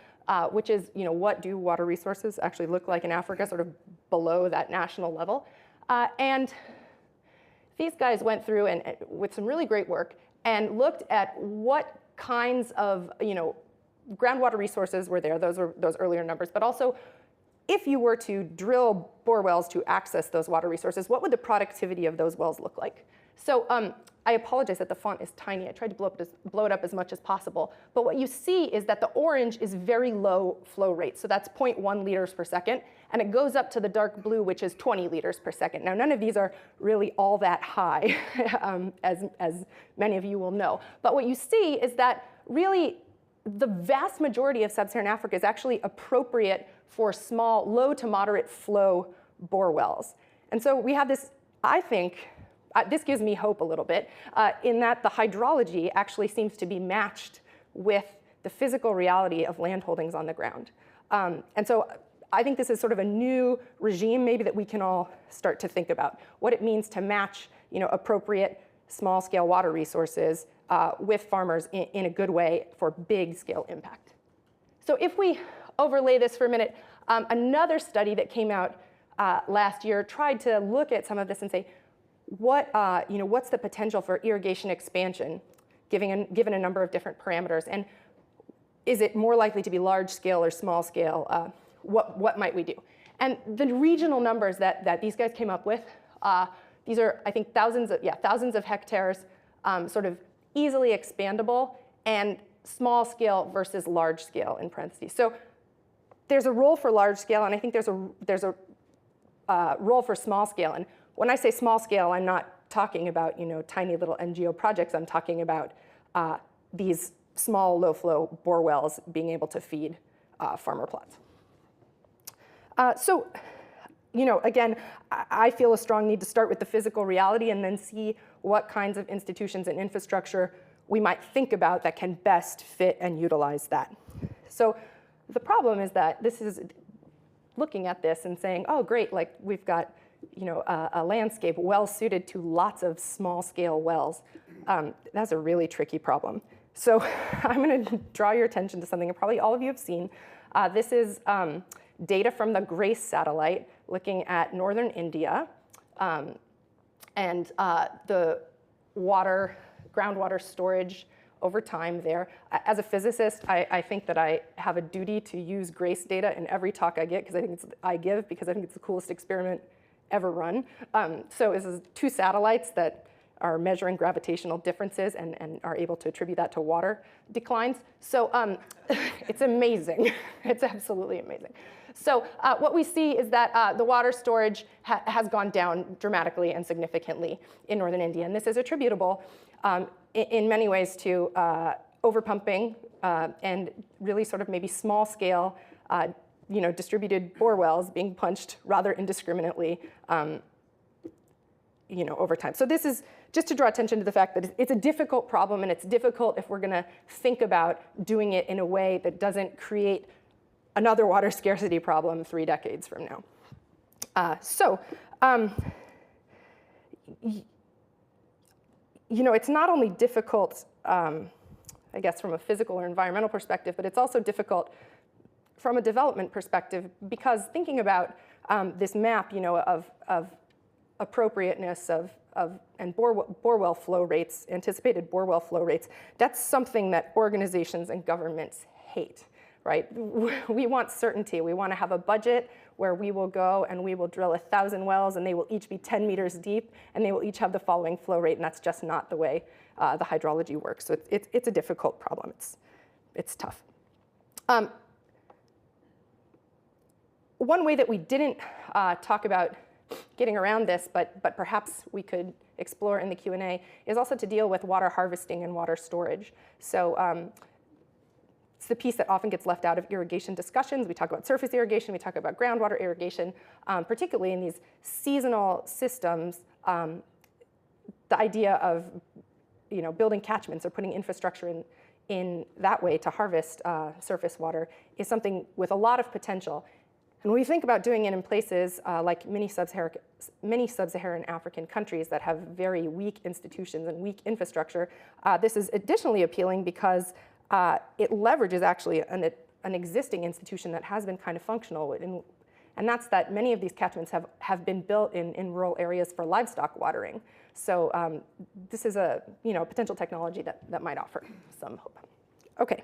which is, what do water resources actually look like in Africa, sort of below that national level? And these guys went through and with some really great work and looked at what kinds of, groundwater resources were there, those earlier numbers, but also if you were to drill bore wells to access those water resources, what would the productivity of those wells look like? So I apologize that the font is tiny. I tried to blow it up as much as possible. But what you see is that the orange is very low flow rate. So that's 0.1 liters per second. And it goes up to the dark blue, which is 20 liters per second. Now, none of these are really all that high, as many of you will know. But what you see is that really the vast majority of sub-Saharan Africa is actually appropriate for small, low to moderate flow bore wells. And so we have this, I think, this gives me hope a little bit, in that the hydrology actually seems to be matched with the physical reality of land holdings on the ground. And so I think this is sort of a new regime maybe that we can all start to think about, what it means to match appropriate small-scale water resources with farmers in a good way for big-scale impact. So if we overlay this for a minute, another study that came out last year tried to look at some of this and say, what's the potential for irrigation expansion given a number of different parameters? And is it more likely to be large scale or small scale? What might we do? And the regional numbers that these guys came up with, these are, I think, thousands of hectares, sort of easily expandable, and small scale versus large scale in parentheses. So there's a role for large scale, and I think there's a role for small scale. And when I say small scale, I'm not talking about tiny little NGO projects. I'm talking about these small low-flow bore wells being able to feed farmer plots. So, again, I feel a strong need to start with the physical reality and then see what kinds of institutions and infrastructure we might think about that can best fit and utilize that. So the problem is that this is looking at this and saying, oh, great, like we've got a landscape well suited to lots of small-scale wells. That's a really tricky problem. So I'm going to draw your attention to something that probably all of you have seen. This is data from the GRACE satellite looking at northern India and the groundwater storage over time there. As a physicist, I think that I have a duty to use GRACE data in every talk I get because I think it's the coolest experiment ever run. So this is 2 satellites that are measuring gravitational differences and are able to attribute that to water declines. So it's amazing. It's absolutely amazing. So what we see is that the water storage has gone down dramatically and significantly in northern India. And this is attributable in many ways to overpumping and really sort of maybe small scale distributed bore wells being punched rather indiscriminately over time. So this is just to draw attention to the fact that it's a difficult problem, and it's difficult if we're going to think about doing it in a way that doesn't create another water scarcity problem 3 decades from now. It's not only difficult, I guess, from a physical or environmental perspective, but it's also difficult from a development perspective, because thinking about this map, of appropriateness and bore well flow rates, anticipated bore well flow rates, that's something that organizations and governments hate, right? We want certainty. We want to have a budget where we will go and we will drill 1,000 wells, and they will each be 10 meters deep, and they will each have the following flow rate, and that's just not the way the hydrology works. So it's a difficult problem. It's tough. One way that we didn't talk about getting around this, but perhaps we could explore in the Q&A, is also to deal with water harvesting and water storage. So it's the piece that often gets left out of irrigation discussions. We talk about surface irrigation, we talk about groundwater irrigation, particularly in these seasonal systems. The idea of building catchments or putting infrastructure in that way to harvest surface water is something with a lot of potential. And when we think about doing it in places like many sub-Saharan African countries that have very weak institutions and weak infrastructure, this is additionally appealing because it leverages actually an existing institution that has been kind of functional. And that's that many of these catchments have been built in rural areas for livestock watering. So this is a potential technology that might offer some hope. Okay.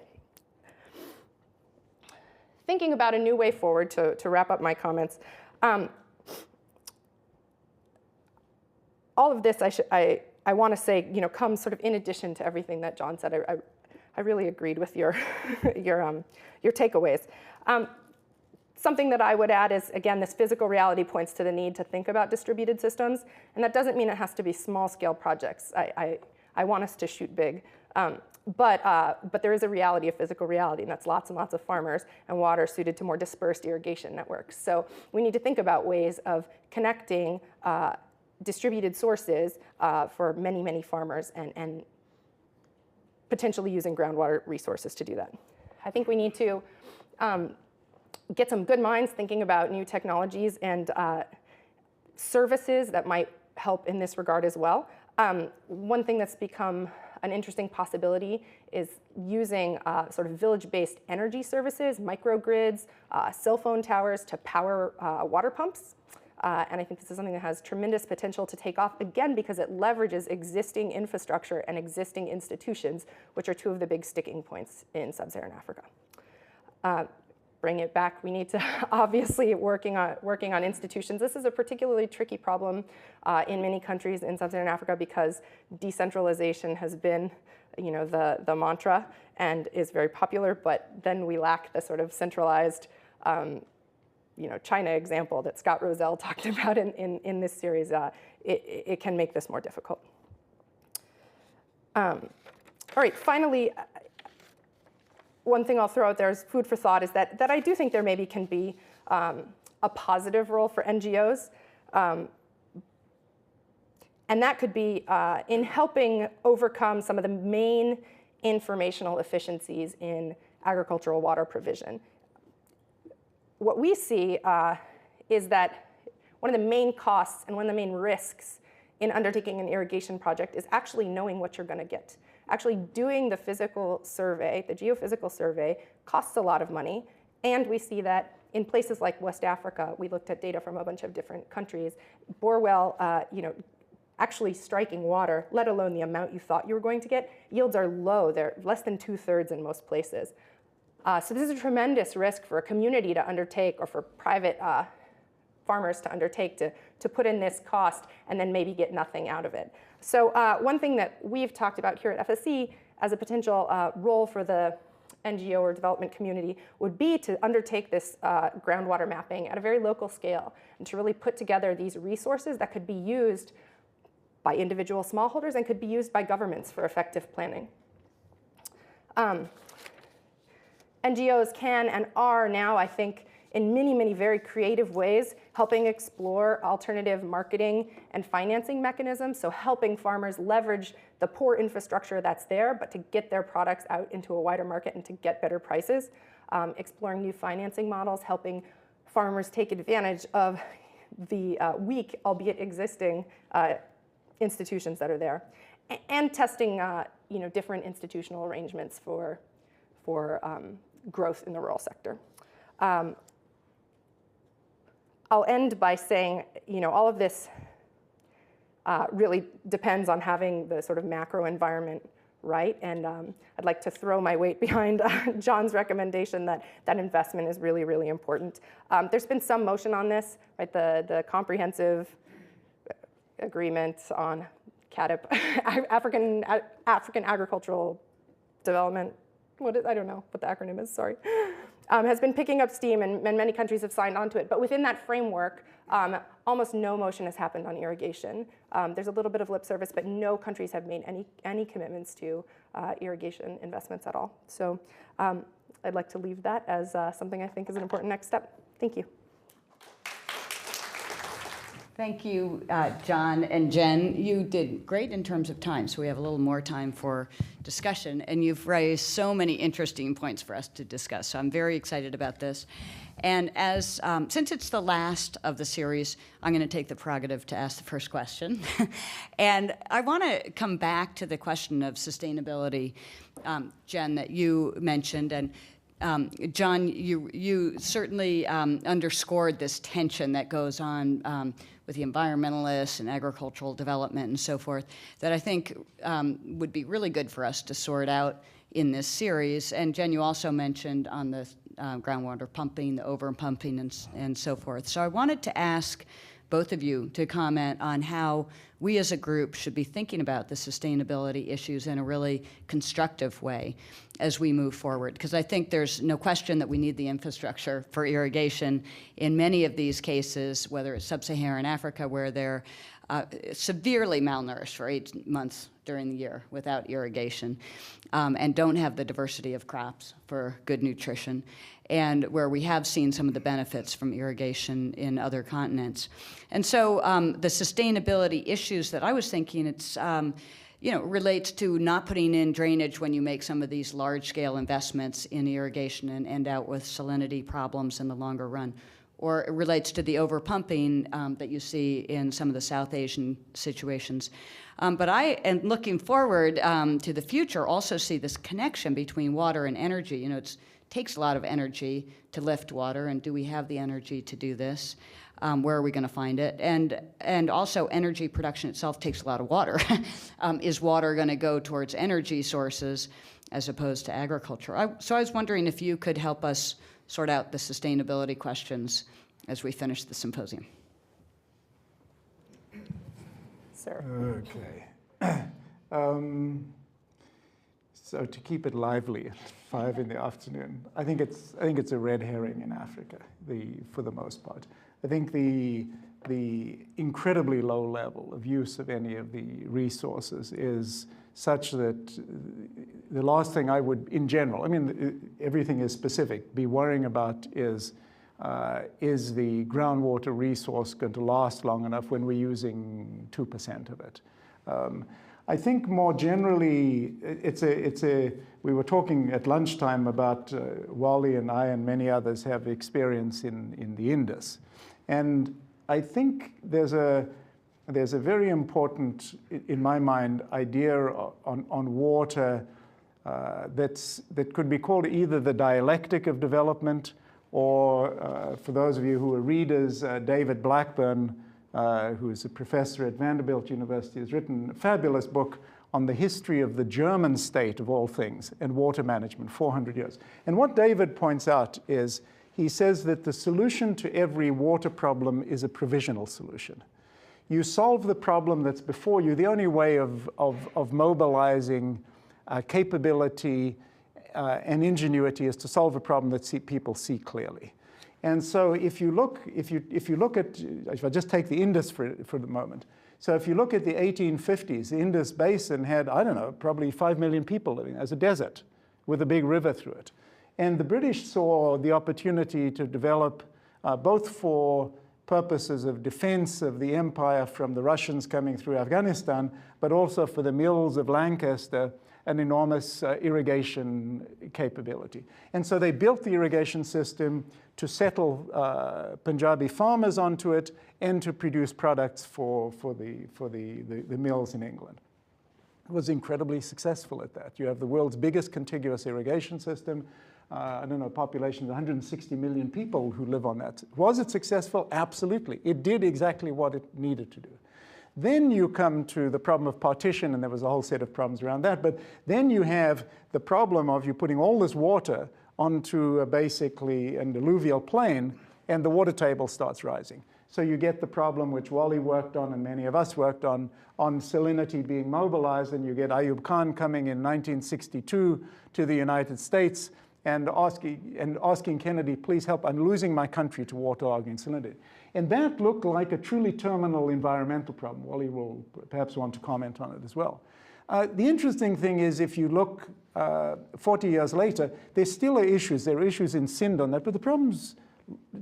Thinking about a new way forward to wrap up my comments. All of this I want to say comes sort of in addition to everything that John said. I really agreed with your takeaways. Something that I would add is, again, this physical reality points to the need to think about distributed systems, and that doesn't mean it has to be small-scale projects. I want us to shoot big. But there is a reality of physical reality, and that's lots and lots of farmers and water suited to more dispersed irrigation networks. So we need to think about ways of connecting distributed sources for many, many farmers and potentially using groundwater resources to do that. I think we need to get some good minds thinking about new technologies and services that might help in this regard as well. One thing that's become an interesting possibility is using sort of village-based energy services, microgrids, cell phone towers to power water pumps. And I think this is something that has tremendous potential to take off, again, because it leverages existing infrastructure and existing institutions, which are two of the big sticking points in sub-Saharan Africa. Bring it back, we need to obviously working on institutions. This is a particularly tricky problem in many countries in sub-Saharan Africa because decentralization has been, the mantra and is very popular, but then we lack the sort of centralized, China example that Scott Rosell talked about in this series. It can make this more difficult. All right, finally, one thing I'll throw out there as food for thought is that I do think there maybe can be a positive role for NGOs. And that could be in helping overcome some of the main informational efficiencies in agricultural water provision. What we see is that one of the main costs and one of the main risks in undertaking an irrigation project is actually knowing what you're going to get. Actually doing the physical survey, the geophysical survey, costs a lot of money. And we see that in places like West Africa, we looked at data from a bunch of different countries, bore well, actually striking water, let alone the amount you thought you were going to get, yields are low. They're less than 2/3 in most places. So this is a tremendous risk for a community to undertake or for private farmers to undertake to put in this cost and then maybe get nothing out of it. So one thing that we've talked about here at FSC as a potential role for the NGO or development community would be to undertake this groundwater mapping at a very local scale and to really put together these resources that could be used by individual smallholders and could be used by governments for effective planning. NGOs can and are now, I think, in many, many very creative ways, helping explore alternative marketing and financing mechanisms, so helping farmers leverage the poor infrastructure that's there, but to get their products out into a wider market and to get better prices, exploring new financing models, helping farmers take advantage of the weak, albeit existing, institutions that are there, and testing different institutional arrangements for growth in the rural sector. I'll end by saying, all of this really depends on having the sort of macro environment right, and I'd like to throw my weight behind John's recommendation that investment is really, really important. There's been some motion on this, right? The comprehensive agreement on CADIP, African Agricultural Development. I don't know what the acronym is, sorry. Has been picking up steam and many countries have signed onto it. But within that framework, almost no motion has happened on irrigation. There's a little bit of lip service, but no countries have made any commitments to irrigation investments at all. So I'd like to leave that as something I think is an important next step. Thank you.
Thank you, John and Jen. You did great in terms of time, so we have a little more time for discussion, and you've raised so many interesting points for us to discuss, so I'm very excited about this. And as since it's the last of the series, I'm going to take the prerogative to ask the first question. And I want to come back to the question of sustainability, Jen, that you mentioned, and John, you certainly underscored this tension that goes on with the environmentalists and agricultural development and so forth that I think would be really good for us to sort out in this series. And Jen, you also mentioned on the groundwater pumping, the over-pumping and so forth. So I wanted to ask both of you to comment on how we as a group should be thinking about the sustainability issues in a really constructive way as we move forward. Because I think there's no question that we need the infrastructure for irrigation in many of these cases, whether it's sub-Saharan Africa, where they're severely malnourished for 8 months during the year without irrigation, and don't have the diversity of crops for good nutrition, and where we have seen some of the benefits from irrigation in other continents. And so the sustainability issues that I was thinking, it's relates to not putting in drainage when you make some of these large-scale investments in irrigation and end out with salinity problems in the longer run. Or it relates to the overpumping that you see in some of the South Asian situations. But I, and looking forward to the future, also see this connection between water and energy. It takes a lot of energy to lift water, and do we have the energy to do this? Where are we going to find it? And also energy production itself takes a lot of water. Is water going to go towards energy sources as opposed to agriculture? So I was wondering if you could help us sort out the sustainability questions as we finish the symposium.
Sir.
Okay. So to keep it lively at 5 in the afternoon, I think it's a red herring in Africa, for the most part. I think the incredibly low level of use of any of the resources is such that the last thing I would, in general, I mean, everything is specific, be worrying about is the groundwater resource going to last long enough when we're using 2% of it? I think more generally, we were talking at lunchtime about Wally and I and many others have experience in the Indus. And I think there's a very important, in my mind, idea on water that could be called either the dialectic of development, or for those of you who are readers, David Blackburn, who is a professor at Vanderbilt University, has written a fabulous book on the history of the German state, of all things, and water management, 400 years. And what David points out is, he says that the solution to every water problem is a provisional solution. You solve the problem that's before you. The only way of mobilizing capability and ingenuity is to solve a problem that people see clearly. And so if I just take the Indus for the moment. So if you look at the 1850s, the Indus Basin had, I don't know, probably 5 million people living as a desert with a big river through it. And the British saw the opportunity to develop, both for purposes of defense of the empire from the Russians coming through Afghanistan, but also for the mills of Lancaster, an enormous irrigation capability. And so they built the irrigation system to settle Punjabi farmers onto it and to produce products for the mills in England. It was incredibly successful at that. You have the world's biggest contiguous irrigation system. I don't know, population of 160 million people who live on that. Was it successful? Absolutely. It did exactly what it needed to do. Then you come to the problem of partition, and there was a whole set of problems around that. But then you have the problem of you putting all this water onto basically an alluvial plain, and the water table starts rising. So you get the problem which Wally worked on and many of us worked on salinity being mobilized, and you get Ayub Khan coming in 1962 to the United States and asking Kennedy, please help, I'm losing my country to waterlogging salinity. And that looked like a truly terminal environmental problem. Wally will perhaps want to comment on it as well. The interesting thing is, if you look 40 years later, there still are issues. There are issues in Sindh on that, but the problem's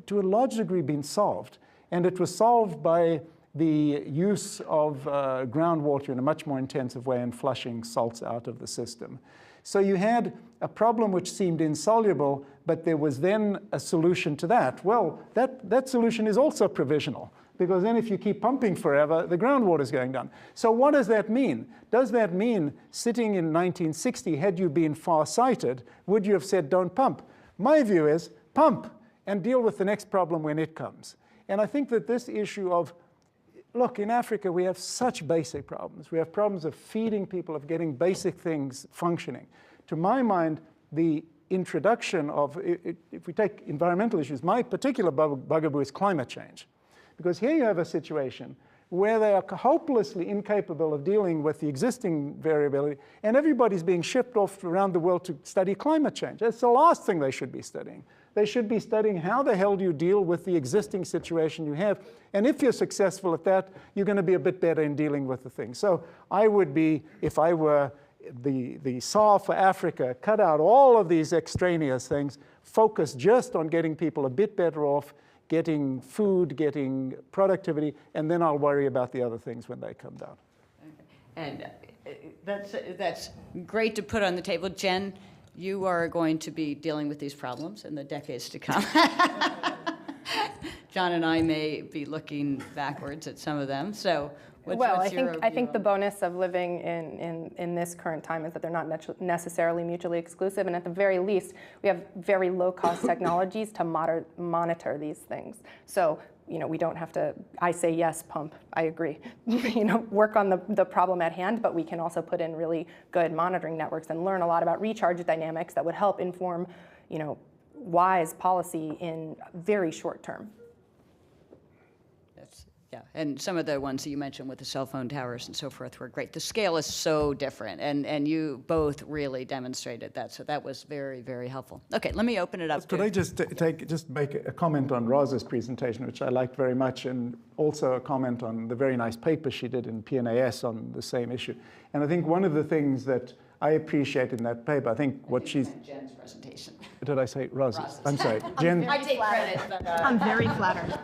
to a large degree been solved. And it was solved by the use of groundwater in a much more intensive way and flushing salts out of the system. So you had a problem which seemed insoluble, but there was then a solution to that. Well, that solution is also provisional, because then if you keep pumping forever, the groundwater is going down. So what does that mean? Does that mean sitting in 1960, had you been far-sighted, would you have said, don't pump? My view is, pump and deal with the next problem when it comes. And I think that this issue of, look, in Africa, we have such basic problems. We have problems of feeding people, of getting basic things functioning. To my mind, the introduction of, if we take environmental issues, my particular bugaboo is climate change. Because here you have a situation where they are hopelessly incapable of dealing with the existing variability, and everybody's being shipped off around the world to study climate change. That's the last thing they should be studying. They should be studying how the hell do you deal with the existing situation you have. And if you're successful at that, you're going to be a bit better in dealing with the thing. So I would be, if I were the SAR for Africa, cut out all of these extraneous things, focus just on getting people a bit better off, getting food, getting productivity, and then I'll worry about the other things when they come down.
And That's great to put on the table. Jen, you are going to be dealing with these problems in the decades to come. John and I may be looking backwards at some of them. So,
I think the bonus of living in this current time is that they're not necessarily mutually exclusive, and at the very least, we have very low-cost technologies to monitor these things. So, we don't have to, I say yes, pump, I agree, work on the problem at hand, but we can also put in really good monitoring networks and learn a lot about recharge dynamics that would help inform, wise policy in very short term.
Yeah, and some of the ones that you mentioned with the cell phone towers and so forth were great. The scale is so different, and you both really demonstrated that, so that was very, very helpful. Okay, let me open it up.
Could I just make a comment on Roz's presentation, which I liked very much, and also a comment on the very nice paper she did in PNAS on the same issue. And I think one of the things that I appreciate in that paper, I think she's...
Jen's presentation.
Did I say Roz's? I'm sorry. Jen.
I take credit, but...
I'm very flattered.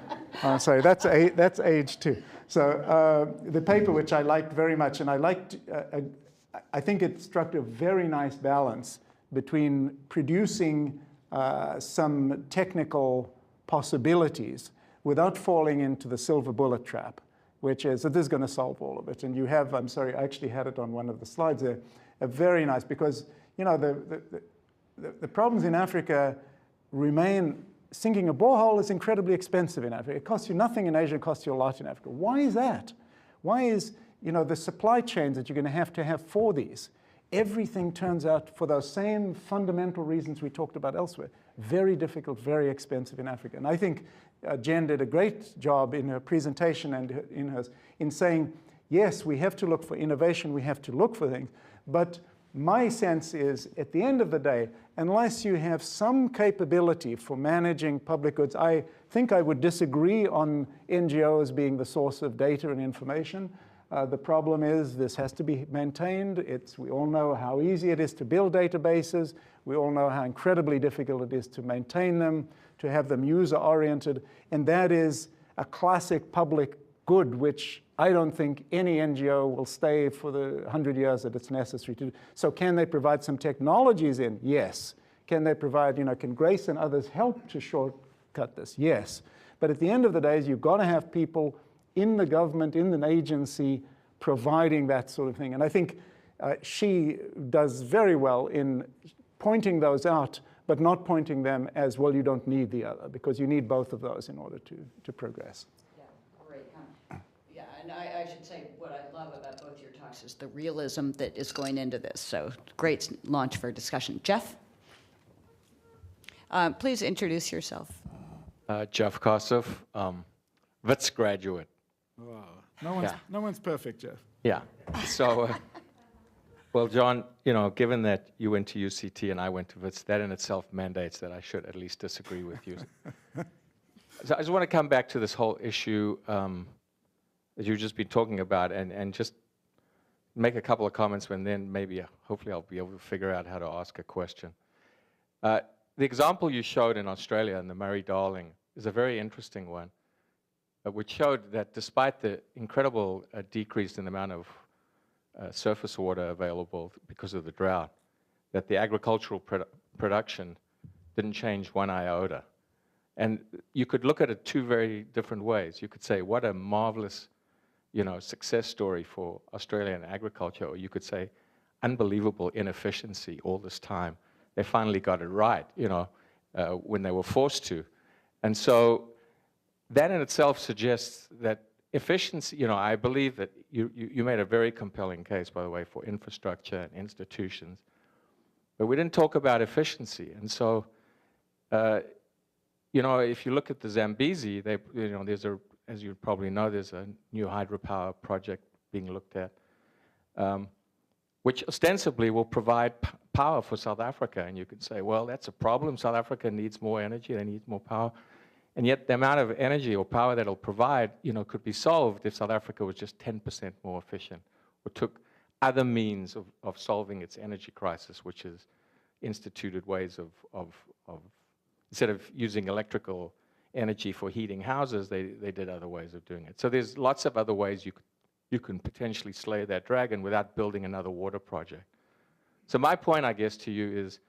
Sorry, that's age too. So the paper, which I liked very much, and I think it struck a very nice balance between producing some technical possibilities without falling into the silver bullet trap, which is that this is going to solve all of it. And you have, I'm sorry, I actually had it on one of the slides there, a very nice, because the problems in Africa remain. Sinking a borehole is incredibly expensive in Africa. It costs you nothing in Asia, it costs you a lot in Africa. Why is that? Why is, the supply chains that you're going to have for these, everything turns out, for those same fundamental reasons we talked about elsewhere, very difficult, very expensive in Africa. And I think Jen did a great job in her presentation and in saying, yes, we have to look for innovation, we have to look for things, but my sense is, at the end of the day, unless you have some capability for managing public goods, I think I would disagree on NGOs being the source of data and information. The problem is this has to be maintained. We all know how easy it is to build databases. We all know how incredibly difficult it is to maintain them, to have them user-oriented. And that is a classic public good, which I don't think any NGO will stay for the 100 years that it's necessary to do. So can they provide some technologies in? Yes. Can they provide, can Grace and others help to shortcut this? Yes. But at the end of the day, you've got to have people in the government, in an agency, providing that sort of thing. And I think she does very well in pointing those out, but not pointing them as, well, you don't need the other, because you need both of those in order to progress.
And I should say what I love about both your talks is the realism that is going into this. So great launch for discussion. Jeff? Please introduce yourself.
Jeff Kossoff, Wits graduate.
Wow. No one's perfect, Jeff.
Yeah. So, well, John, given that you went to UCT and I went to Wits, that in itself mandates that I should at least disagree with you. So I just want to come back to this whole issue that you've just been talking about, and just make a couple of comments, and then maybe, hopefully I'll be able to figure out how to ask a question. The example you showed in Australia in the Murray-Darling is a very interesting one, which showed that despite the incredible decrease in the amount of surface water available because of the drought, that the agricultural production didn't change one iota. And you could look at it two very different ways. You could say, what a marvelous success story for Australian agriculture, or you could say, unbelievable inefficiency all this time. They finally got it right, when they were forced to. And so that in itself suggests that efficiency, I believe that you made a very compelling case, by the way, for infrastructure and institutions, but we didn't talk about efficiency. And so, if you look at the Zambezi, as you probably know, there's a new hydropower project being looked at, which ostensibly will provide power for South Africa. And you could say, well, that's a problem. South Africa needs more energy, they need more power. And yet the amount of energy or power that it'll provide, could be solved if South Africa was just 10% more efficient, or took other means of solving its energy crisis, which is instituted ways of instead of using electrical energy for heating houses, they did other ways of doing it. So there's lots of other ways you could you can potentially slay that dragon without building another water project. So my point, I guess, to you is,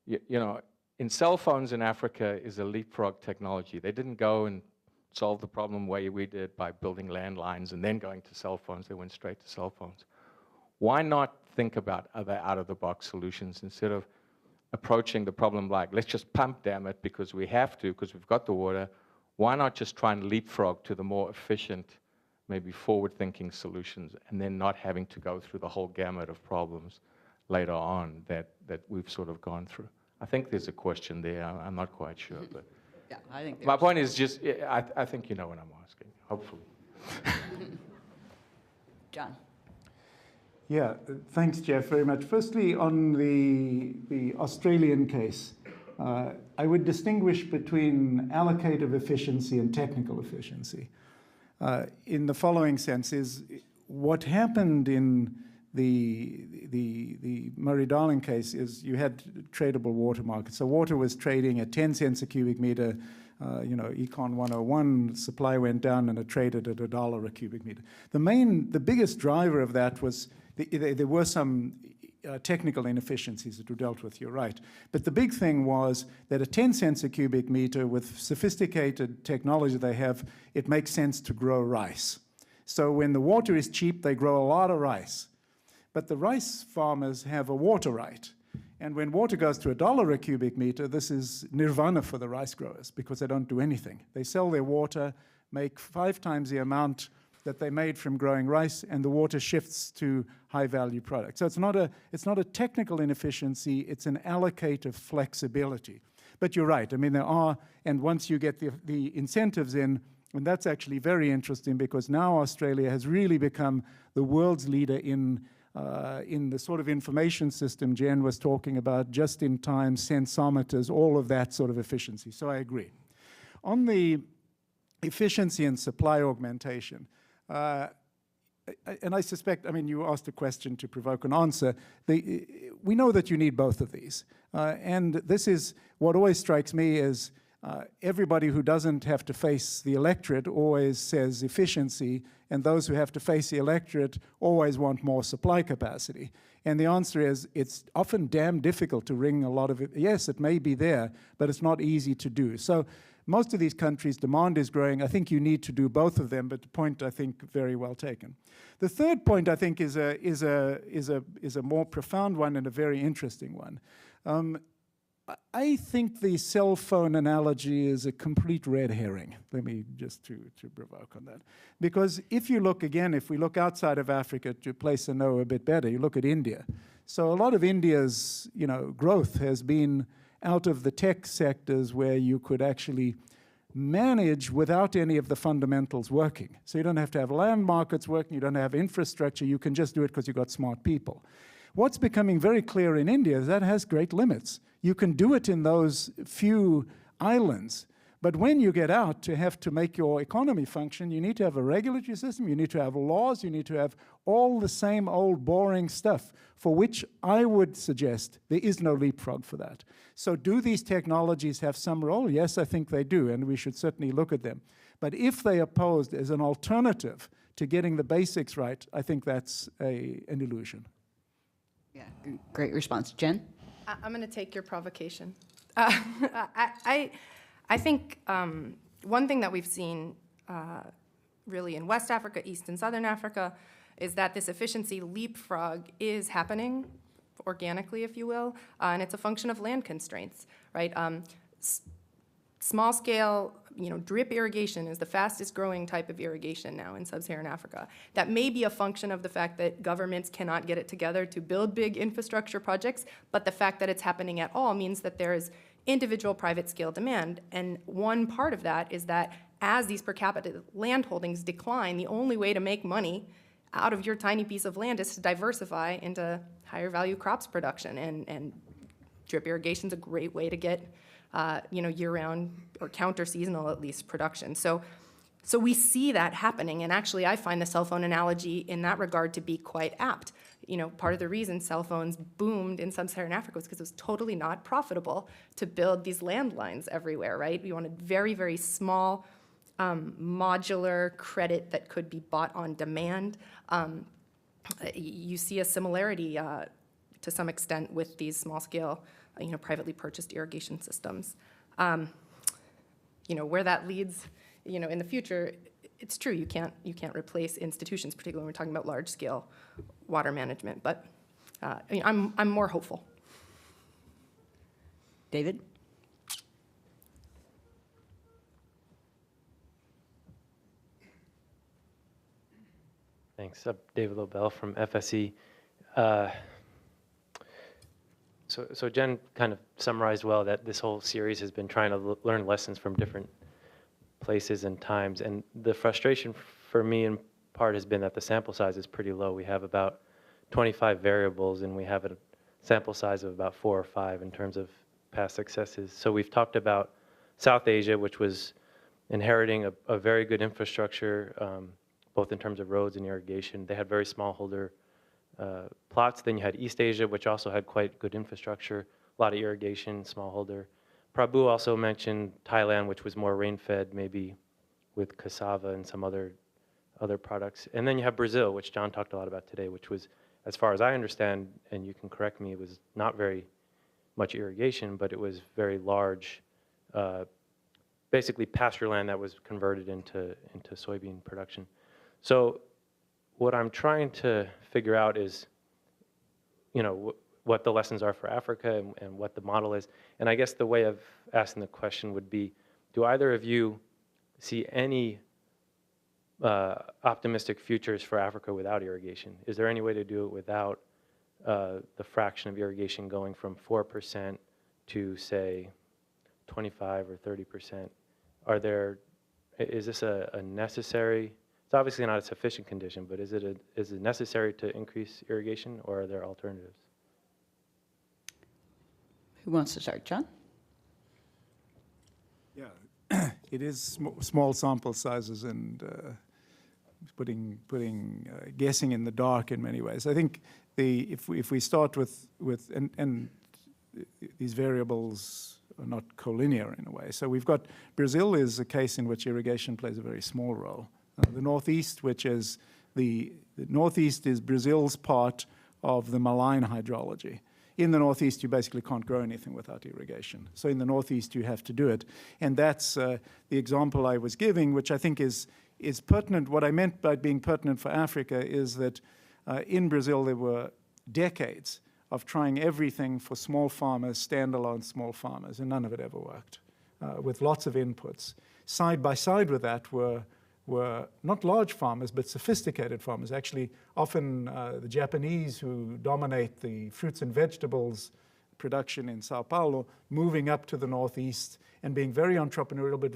you know, in cell phones in Africa is a leapfrog technology. They didn't go and solve the problem the way we did by building landlines and then going to cell phones. They went straight to cell phones. Why not think about other out-of-the-box solutions instead of approaching the problem like, let's just pump dam it because we have to, because we've got the water? Why not just try and leapfrog to the more efficient, maybe forward-thinking solutions, and then not having to go through the whole gamut of problems later on that we've sort of gone through? I think there's a question there. I'm not quite sure, but
Yeah, I think
my point is just, I think you know what I'm asking, hopefully.
John.
Yeah, thanks, Jeff, very much. Firstly, on the Australian case, I would distinguish between allocative efficiency and technical efficiency. In the following sense is what happened in the Murray-Darling case is you had tradable water markets. So water was trading at 10 cents a cubic meter. You know, Econ 101, supply went down and it traded at $1 a cubic meter. The biggest driver of that was there were some technical inefficiencies that were dealt with, you're right. But the big thing was that at 10 cents a cubic meter, with sophisticated technology they have, it makes sense to grow rice. So when the water is cheap, they grow a lot of rice. But the rice farmers have a water right. And when water goes to $1 a cubic meter, this is nirvana for the rice growers because they don't do anything. They sell their water, make 5 times the amount that they made from growing rice, and the water shifts to high-value products. So it's not a technical inefficiency, it's an allocative flexibility. But you're right, I mean, there are, and once you get the incentives in, and that's actually very interesting because now Australia has really become the world's leader in the sort of information system Jen was talking about, just-in-time, sensometers, all of that sort of efficiency. So I agree. On the efficiency and supply augmentation, and I suspect, I mean, you asked a question to provoke an answer. We know that you need both of these. And this is what always strikes me is everybody who doesn't have to face the electorate always says efficiency, and those who have to face the electorate always want more supply capacity. And the answer is it's often damn difficult to wring a lot of it. Yes, it may be there, but it's not easy to do. So most of these countries, demand is growing. I think you need to do both of them, but the point, I think, very well taken. The third point, I think, is a more profound one and a very interesting one. I think the cell phone analogy is a complete red herring. Let me just to provoke on that. Because if you look, again, if we look outside of Africa to a place to know a bit better, you look at India. So a lot of India's, you know, growth has been out of the tech sectors where you could actually manage without any of the fundamentals working. So you don't have to have land markets working, you don't have infrastructure, you can just do it because you've got smart people. What's becoming very clear in India is that has great limits. You can do it in those few islands, but when you get out to have to make your economy function, you need to have a regulatory system, you need to have laws, you need to have all the same old boring stuff, for which I would suggest there is no leapfrog for that. So do these technologies have some role? Yes, I think they do, and we should certainly look at them. But if they are posed as an alternative to getting the basics right, I think that's an illusion.
Yeah, great response. Jen?
I'm going to take your provocation. I think one thing that we've seen really in West Africa, East and Southern Africa, is that this efficiency leapfrog is happening organically, if you will, and it's a function of land constraints, right? Small scale, drip irrigation is the fastest growing type of irrigation now in sub-Saharan Africa. That may be a function of the fact that governments cannot get it together to build big infrastructure projects, but the fact that it's happening at all means that there is individual private scale demand. And one part of that is that as these per capita land holdings decline, the only way to make money out of your tiny piece of land is to diversify into higher value crops production. And drip irrigation is a great way to get year-round or counter-seasonal, at least, production. So we see that happening, and actually I find the cell phone analogy in that regard to be quite apt. Part of the reason cell phones boomed in sub-Saharan Africa was because it was totally not profitable to build these landlines everywhere, right? We wanted very, very small modular credit that could be bought on demand. You see a similarity to some extent with these small-scale, privately purchased irrigation systems. Where that leads, in the future, it's true, you can't replace institutions, particularly when we're talking about large-scale water management. But I'm more hopeful.
David?
Thanks. David Lobel from FSE. So Jen kind of summarized well that this whole series has been trying to learn lessons from different places and times. And the frustration for me in part has been that the sample size is pretty low. We have about 25 variables, and we have a sample size of about 4 or 5 in terms of past successes. So we've talked about South Asia, which was inheriting a very good infrastructure, both in terms of roads and irrigation. They had very smallholder plots. Then you had East Asia, which also had quite good infrastructure, a lot of irrigation, smallholder. Prabhu also mentioned Thailand, which was more rain-fed, maybe with cassava and some other products. And then you have Brazil, which John talked a lot about today, which was, as far as I understand, and you can correct me, it was not very much irrigation, but it was very large, basically pasture land that was converted into soybean production. So what I'm trying to figure out is, what the lessons are for Africa and what the model is. And I guess the way of asking the question would be, do either of you see any optimistic futures for Africa without irrigation? Is there any way to do it without the fraction of irrigation going from 4% to, say, 25 or 30%? Is this a necessary? It's obviously not a sufficient condition, but is it necessary to increase irrigation, or are there alternatives?
Who wants to start? John?
Yeah, it is small sample sizes and putting guessing in the dark in many ways. I think if we start with and these variables are not collinear in a way. So we've got Brazil is a case in which irrigation plays a very small role. The Northeast, which is the Northeast is Brazil's part of the malign hydrology. In the Northeast, you basically can't grow anything without irrigation. So in the Northeast, you have to do it. And that's the example I was giving, which I think is pertinent. What I meant by being pertinent for Africa is that in Brazil, there were decades of trying everything for small farmers, standalone small farmers, and none of it ever worked, with lots of inputs. Side by side with that were not large farmers, but sophisticated farmers. Actually, often the Japanese who dominate the fruits and vegetables production in Sao Paulo, moving up to the Northeast and being very entrepreneurial, but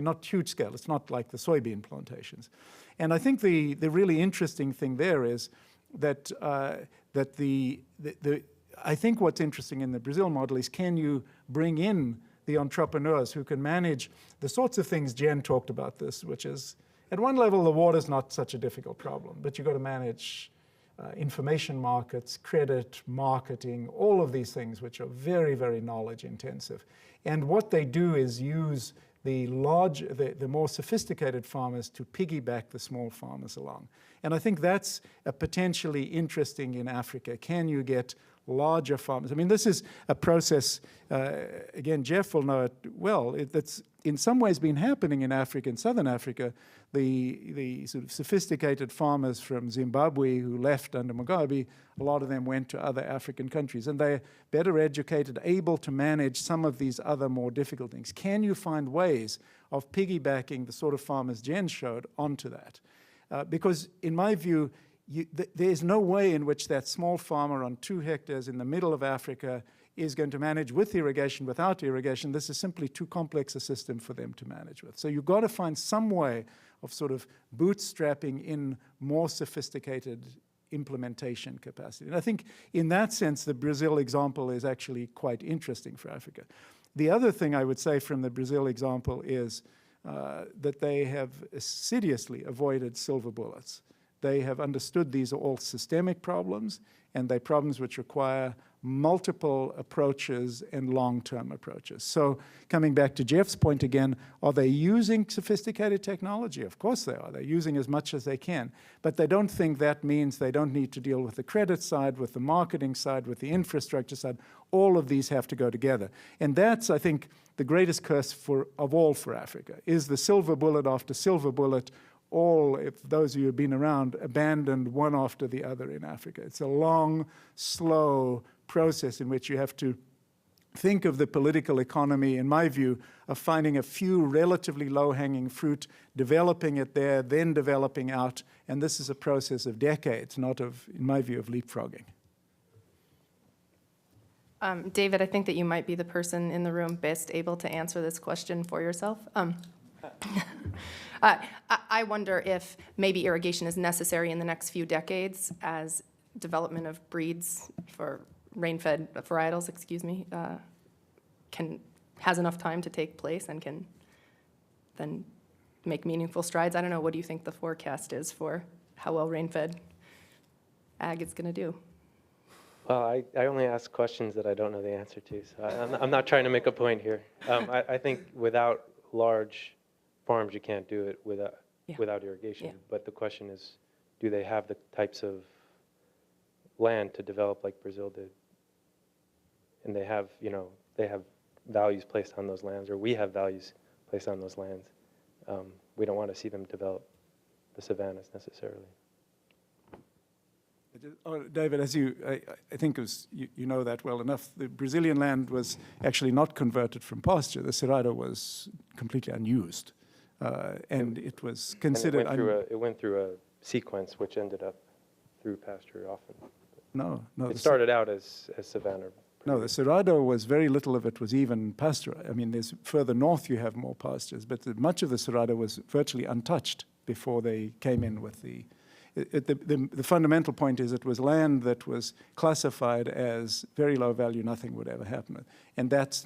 not huge scale. It's not like the soybean plantations. And I think the really interesting thing there is that I think what's interesting in the Brazil model is, can you bring in the entrepreneurs who can manage the sorts of things Jen talked about this, which is, at one level, the water's not such a difficult problem, but you've got to manage information markets, credit, marketing, all of these things, which are very, very knowledge intensive. And what they do is use the more sophisticated farmers to piggyback the small farmers along. And I think that's potentially interesting in Africa. Can you get larger farmers? I mean, this is a process, again, Jeff will know it well, that's in some ways been happening in Africa, in southern Africa. The sort of sophisticated farmers from Zimbabwe who left under Mugabe, a lot of them went to other African countries, and they're better educated, able to manage some of these other more difficult things. Can you find ways of piggybacking the sort of farmers Jen showed onto that? Because in my view, there's no way in which that small farmer on 2 hectares in the middle of Africa is going to manage with irrigation, without irrigation. This is simply too complex a system for them to manage with. So you've got to find some way of sort of bootstrapping in more sophisticated implementation capacity. And I think in that sense, the Brazil example is actually quite interesting for Africa. The other thing I would say from the Brazil example is that they have assiduously avoided silver bullets. They have understood these are all systemic problems, and they're problems which require multiple approaches and long-term approaches. So coming back to Jeff's point again, are they using sophisticated technology? Of course they are. They're using as much as they can. But they don't think that means they don't need to deal with the credit side, with the marketing side, with the infrastructure side. All of these have to go together. And that's, I think, the greatest curse of all for Africa, is the silver bullet after silver bullet, all, if those of you who have been around, abandoned one after the other in Africa. It's a long, slow process in which you have to think of the political economy, in my view, of finding a few relatively low-hanging fruit, developing it there, then developing out, and this is a process of decades, not of, in my view, of leapfrogging.
David, I think that you might be the person in the room best able to answer this question for yourself. I wonder if maybe irrigation is necessary in the next few decades as development of breeds for rain-fed varietals, has enough time to take place and can then make meaningful strides. I don't know, what do you think the forecast is for how well rain-fed ag is going to do?
Well, I only ask questions that I don't know the answer to, so I'm not trying to make a point here. I think without large farms, you can't do it without irrigation.
Yeah.
But the question is, do they have the types of land to develop like Brazil did? And they have values placed on those lands, or we have values placed on those lands. We don't want to see them develop the savannas necessarily.
David, as I think you know that well enough, the Brazilian land was actually not converted from pasture. The Cerrado was completely unused, and it was considered.
And it went through a sequence which ended up through pasture often.
No.
It started out as savanna.
No, the Cerrado was very little of it was even pasture. I mean, there's further north you have more pastures, but much of the Cerrado was virtually untouched before they came in with the. The fundamental point is it was land that was classified as very low value, nothing would ever happen. And that's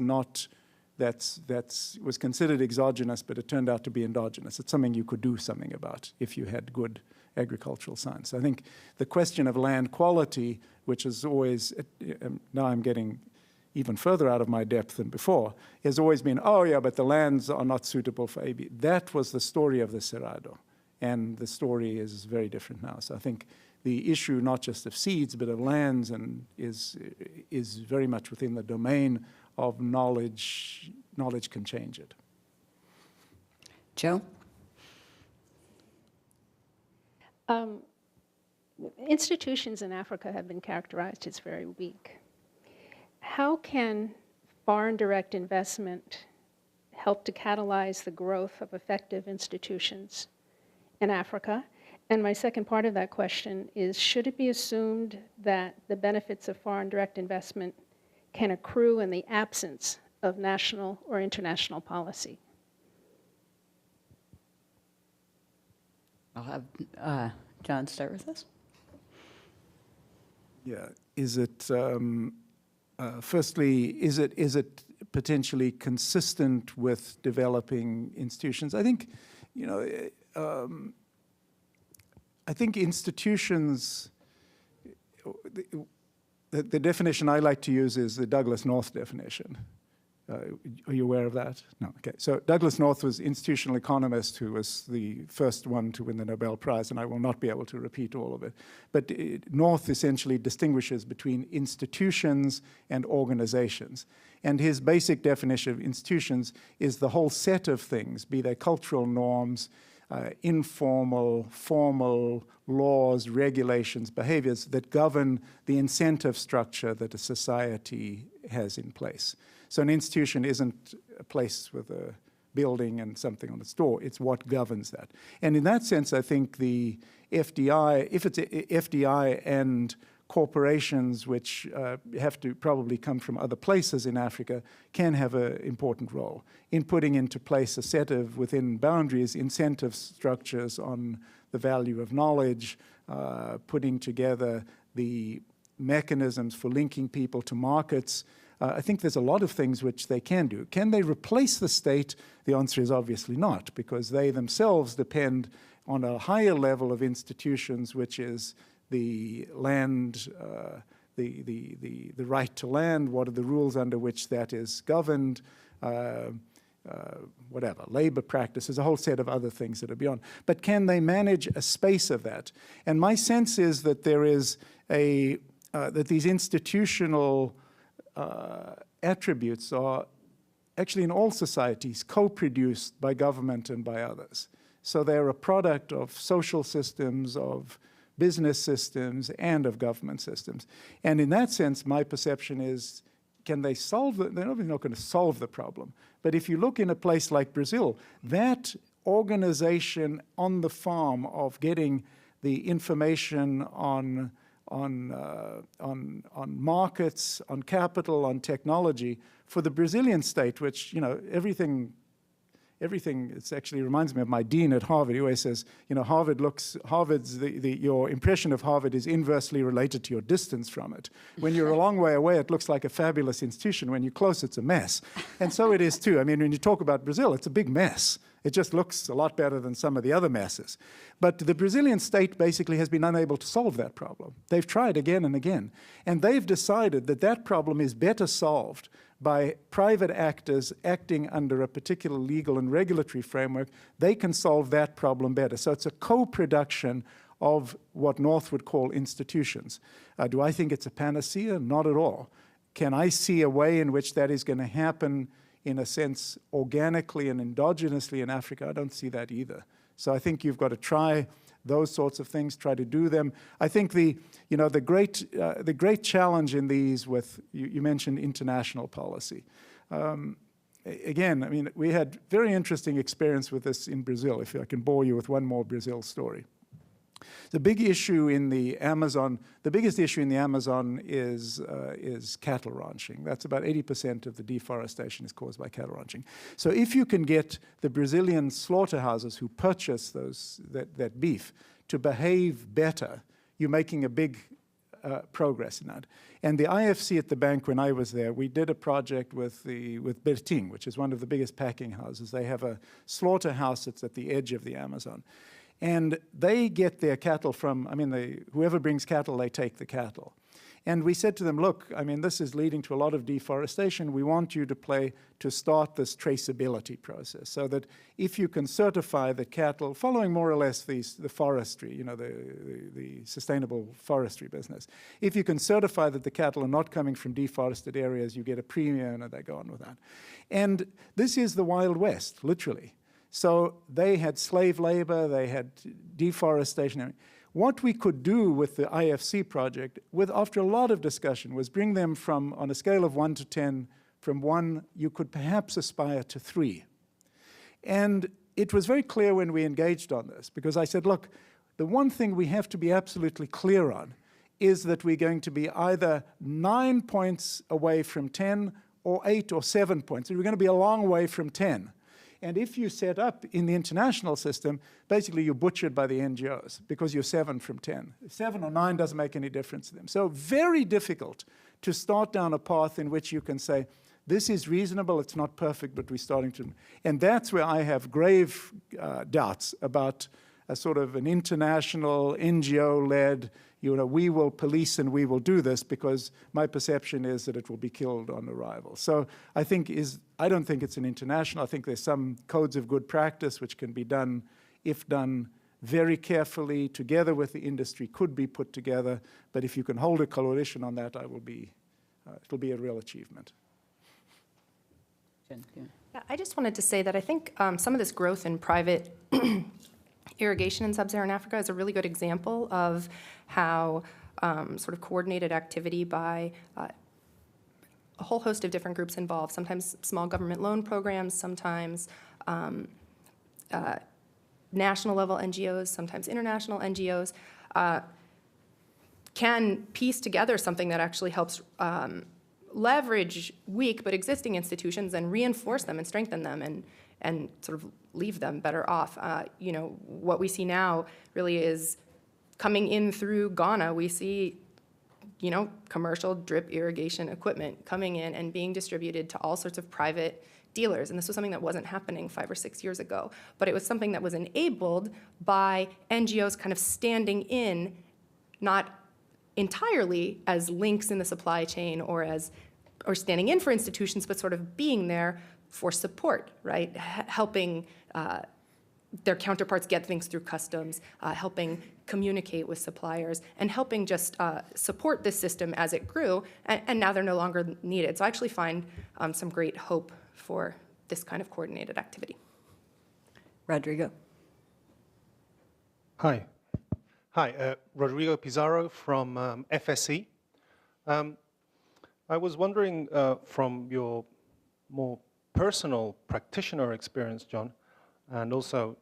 was considered exogenous, but it turned out to be endogenous. It's something you could do something about if you had good agricultural science. I think the question of land quality, which is always, now I'm getting even further out of my depth than before, has always been, oh yeah, but the lands are not suitable for AB. That was the story of the Cerrado. And the story is very different now. So I think the issue, not just of seeds, but of lands, and is very much within the domain of knowledge. Knowledge can change it.
Joe?
Institutions in Africa have been characterized as very weak. How can foreign direct investment help to catalyze the growth of effective institutions in Africa? And my second part of that question is, should it be assumed that the benefits of foreign direct investment can accrue in the absence of national or international policy?
I'll have John start with this.
Yeah, is it, firstly, is it potentially consistent with developing institutions? I think, I think institutions, the definition I like to use is the Douglas North definition. Are you aware of that? No, okay. So Douglas North was an institutional economist who was the first one to win the Nobel Prize, and I will not be able to repeat all of it. But North essentially distinguishes between institutions and organizations. And his basic definition of institutions is the whole set of things, be they cultural norms, informal, formal laws, regulations, behaviors that govern the incentive structure that a society has in place. So an institution isn't a place with a building and something on its door. It's what governs that. And in that sense, I think the FDI, if it's FDI and corporations which have to probably come from other places in Africa, can have an important role in putting into place a set of, within boundaries, incentive structures on the value of knowledge, putting together the mechanisms for linking people to markets. I think there's a lot of things which they can do. Can they replace the state? The answer is obviously not, because they themselves depend on a higher level of institutions, which is the land, the right to land, what are the rules under which that is governed, whatever, labor practices, a whole set of other things that are beyond. But can they manage a space of that? And my sense is that there is that these institutional attributes are actually in all societies co-produced by government and by others. So they're a product of social systems, of business systems, and of government systems. And in that sense, my perception is, can they solve it? They're obviously not going to solve the problem. But if you look in a place like Brazil, that organization on the farm of getting the information on markets, on capital, on technology, for the Brazilian state, which, you know, everything, it actually reminds me of my dean at Harvard. He always says, you know, your impression of Harvard is inversely related to your distance from it. When you're a long way away, it looks like a fabulous institution. When you're close, it's a mess. And so it is too. I mean, when you talk about Brazil, it's a big mess. It just looks a lot better than some of the other messes. But the Brazilian state basically has been unable to solve that problem. They've tried again and again. And they've decided that that problem is better solved by private actors acting under a particular legal and regulatory framework. They can solve that problem better. So it's a co-production of what North would call institutions. Do I think it's a panacea? Not at all. Can I see a way in which that is going to happen in a sense organically and endogenously in Africa? I don't see that either. So I think you've got to try those sorts of things, try to do them. I think the great challenge in these with, you mentioned international policy. Again, I mean, we had very interesting experience with this in Brazil, if I can bore you with one more Brazil story. The big issue in the Amazon, the biggest issue in the Amazon is cattle ranching. That's about 80% of the deforestation is caused by cattle ranching. So if you can get the Brazilian slaughterhouses who purchase that beef to behave better, you're making a big progress in that. And the IFC at the bank, when I was there, we did a project with Bertin, which is one of the biggest packing houses. They have a slaughterhouse that's at the edge of the Amazon. And they get their cattle from, I mean, whoever brings cattle, they take the cattle. And we said to them, look, I mean, this is leading to a lot of deforestation. We want you to start this traceability process so that if you can certify that cattle, following more or less the forestry, you know, the sustainable forestry business, if you can certify that the cattle are not coming from deforested areas, you get a premium and they go on with that. And this is the Wild West, literally. So they had slave labor, they had deforestation. What we could do with the IFC project, after a lot of discussion, was bring them from, on a scale of 1 to 10, from 1, you could perhaps aspire to 3. And it was very clear when we engaged on this, because I said, look, the one thing we have to be absolutely clear on is that we're going to be either 9 points away from 10 or 8 or 7 points. So we're going to be a long way from 10. And if you set up in the international system, basically you're butchered by the NGOs because you're 7 from 10. 7 or 9 doesn't make any difference to them. So very difficult to start down a path in which you can say, this is reasonable, it's not perfect, but we're starting to. And that's where I have grave doubts about a sort of an international NGO-led, you know, we will police and we will do this, because my perception is that it will be killed on arrival. So I don't think it's an international. I think there's some codes of good practice which can be done, if done very carefully, together with the industry, could be put together. But if you can hold a coalition on that, it'll be a real achievement.
Yeah, I just wanted to say that I think some of this growth in private irrigation in sub-Saharan Africa is a really good example of how sort of coordinated activity by a whole host of different groups involved, sometimes small government loan programs, sometimes national level NGOs, sometimes international NGOs, can piece together something that actually helps leverage weak but existing institutions and reinforce them and strengthen them and sort of leave them better off. You know, what we see now really is coming in through Ghana. We see commercial drip irrigation equipment coming in and being distributed to all sorts of private dealers. And this was something that wasn't happening 5 or 6 years ago. But it was something that was enabled by NGOs kind of standing in, not entirely as links in the supply chain or standing in for institutions, but sort of being there for support, right? Helping their counterparts get things through customs, helping communicate with suppliers, and helping just support this system as it grew, and now they're no longer needed. So I actually find some great hope for this kind of coordinated activity.
Rodrigo.
Hi, Rodrigo Pizarro from FSE. I was wondering from your more personal practitioner experience, John, and also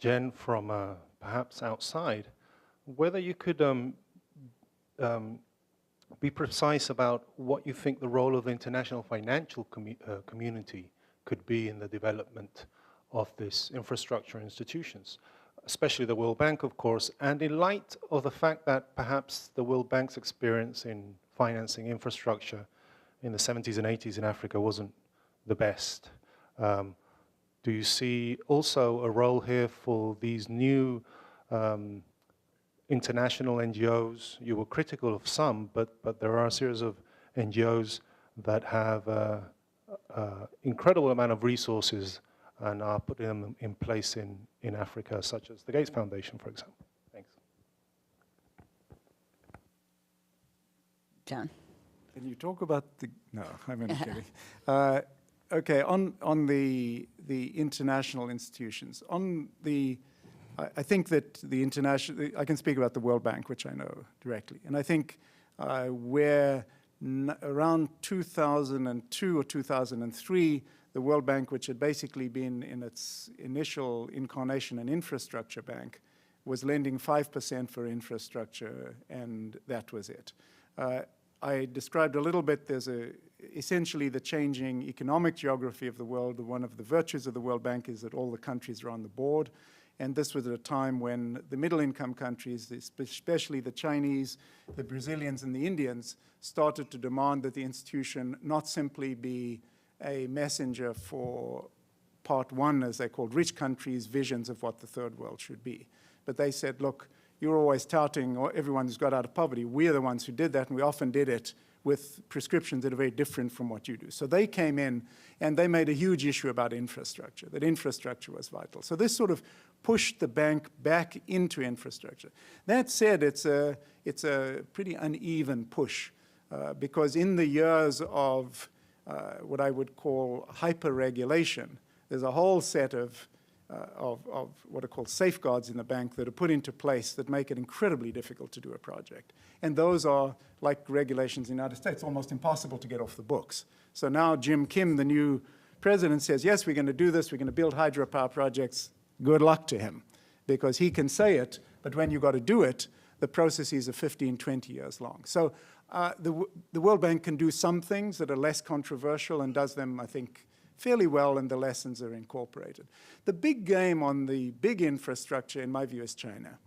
Jen from perhaps outside, whether you could be precise about what you think the role of the international financial community could be in the development of this infrastructure institutions, especially the World Bank, of course, and in light of the fact that perhaps the World Bank's experience in financing infrastructure in the 70s and 80s in Africa wasn't the best. Do you see also a role here for these new international NGOs? You were critical of some, but there are a series of NGOs that have incredible amount of resources and are putting them in place in Africa, such as the Gates Foundation, for example. Thanks.
John.
Can you talk about the... No, I'm only kidding. Okay, on the international institutions, I think that the international, I can speak about the World Bank, which I know directly, and I think where around 2002 or 2003, the World Bank, which had basically been in its initial incarnation an infrastructure bank, was lending 5% for infrastructure, and that was it. I described a little bit, there's essentially the changing economic geography of the world. One of the virtues of the World Bank is that all the countries are on the board. And this was at a time when the middle-income countries, especially the Chinese, the Brazilians, and the Indians, started to demand that the institution not simply be a messenger for part one, as they called rich countries' visions of what the third world should be. But they said, look, you're always touting everyone who's got out of poverty. We're the ones who did that, and we often did it with prescriptions that are very different from what you do. So they came in, and they made a huge issue about infrastructure, that infrastructure was vital. So this sort of pushed the bank back into infrastructure. That said, it's a pretty uneven push, because in the years of what I would call hyper-regulation, there's a whole set of what are called safeguards in the bank that are put into place that make it incredibly difficult to do a project. And those are, like regulations in the United States, almost impossible to get off the books. So now Jim Kim, the new president, says, yes, we're going to do this, we're going to build hydropower projects. Good luck to him, because he can say it, but when you've got to do it, the processes are 15, 20 years long. So the World Bank can do some things that are less controversial and does them, I think, fairly well, and the lessons are incorporated. The big game on the big infrastructure, in my view, is China.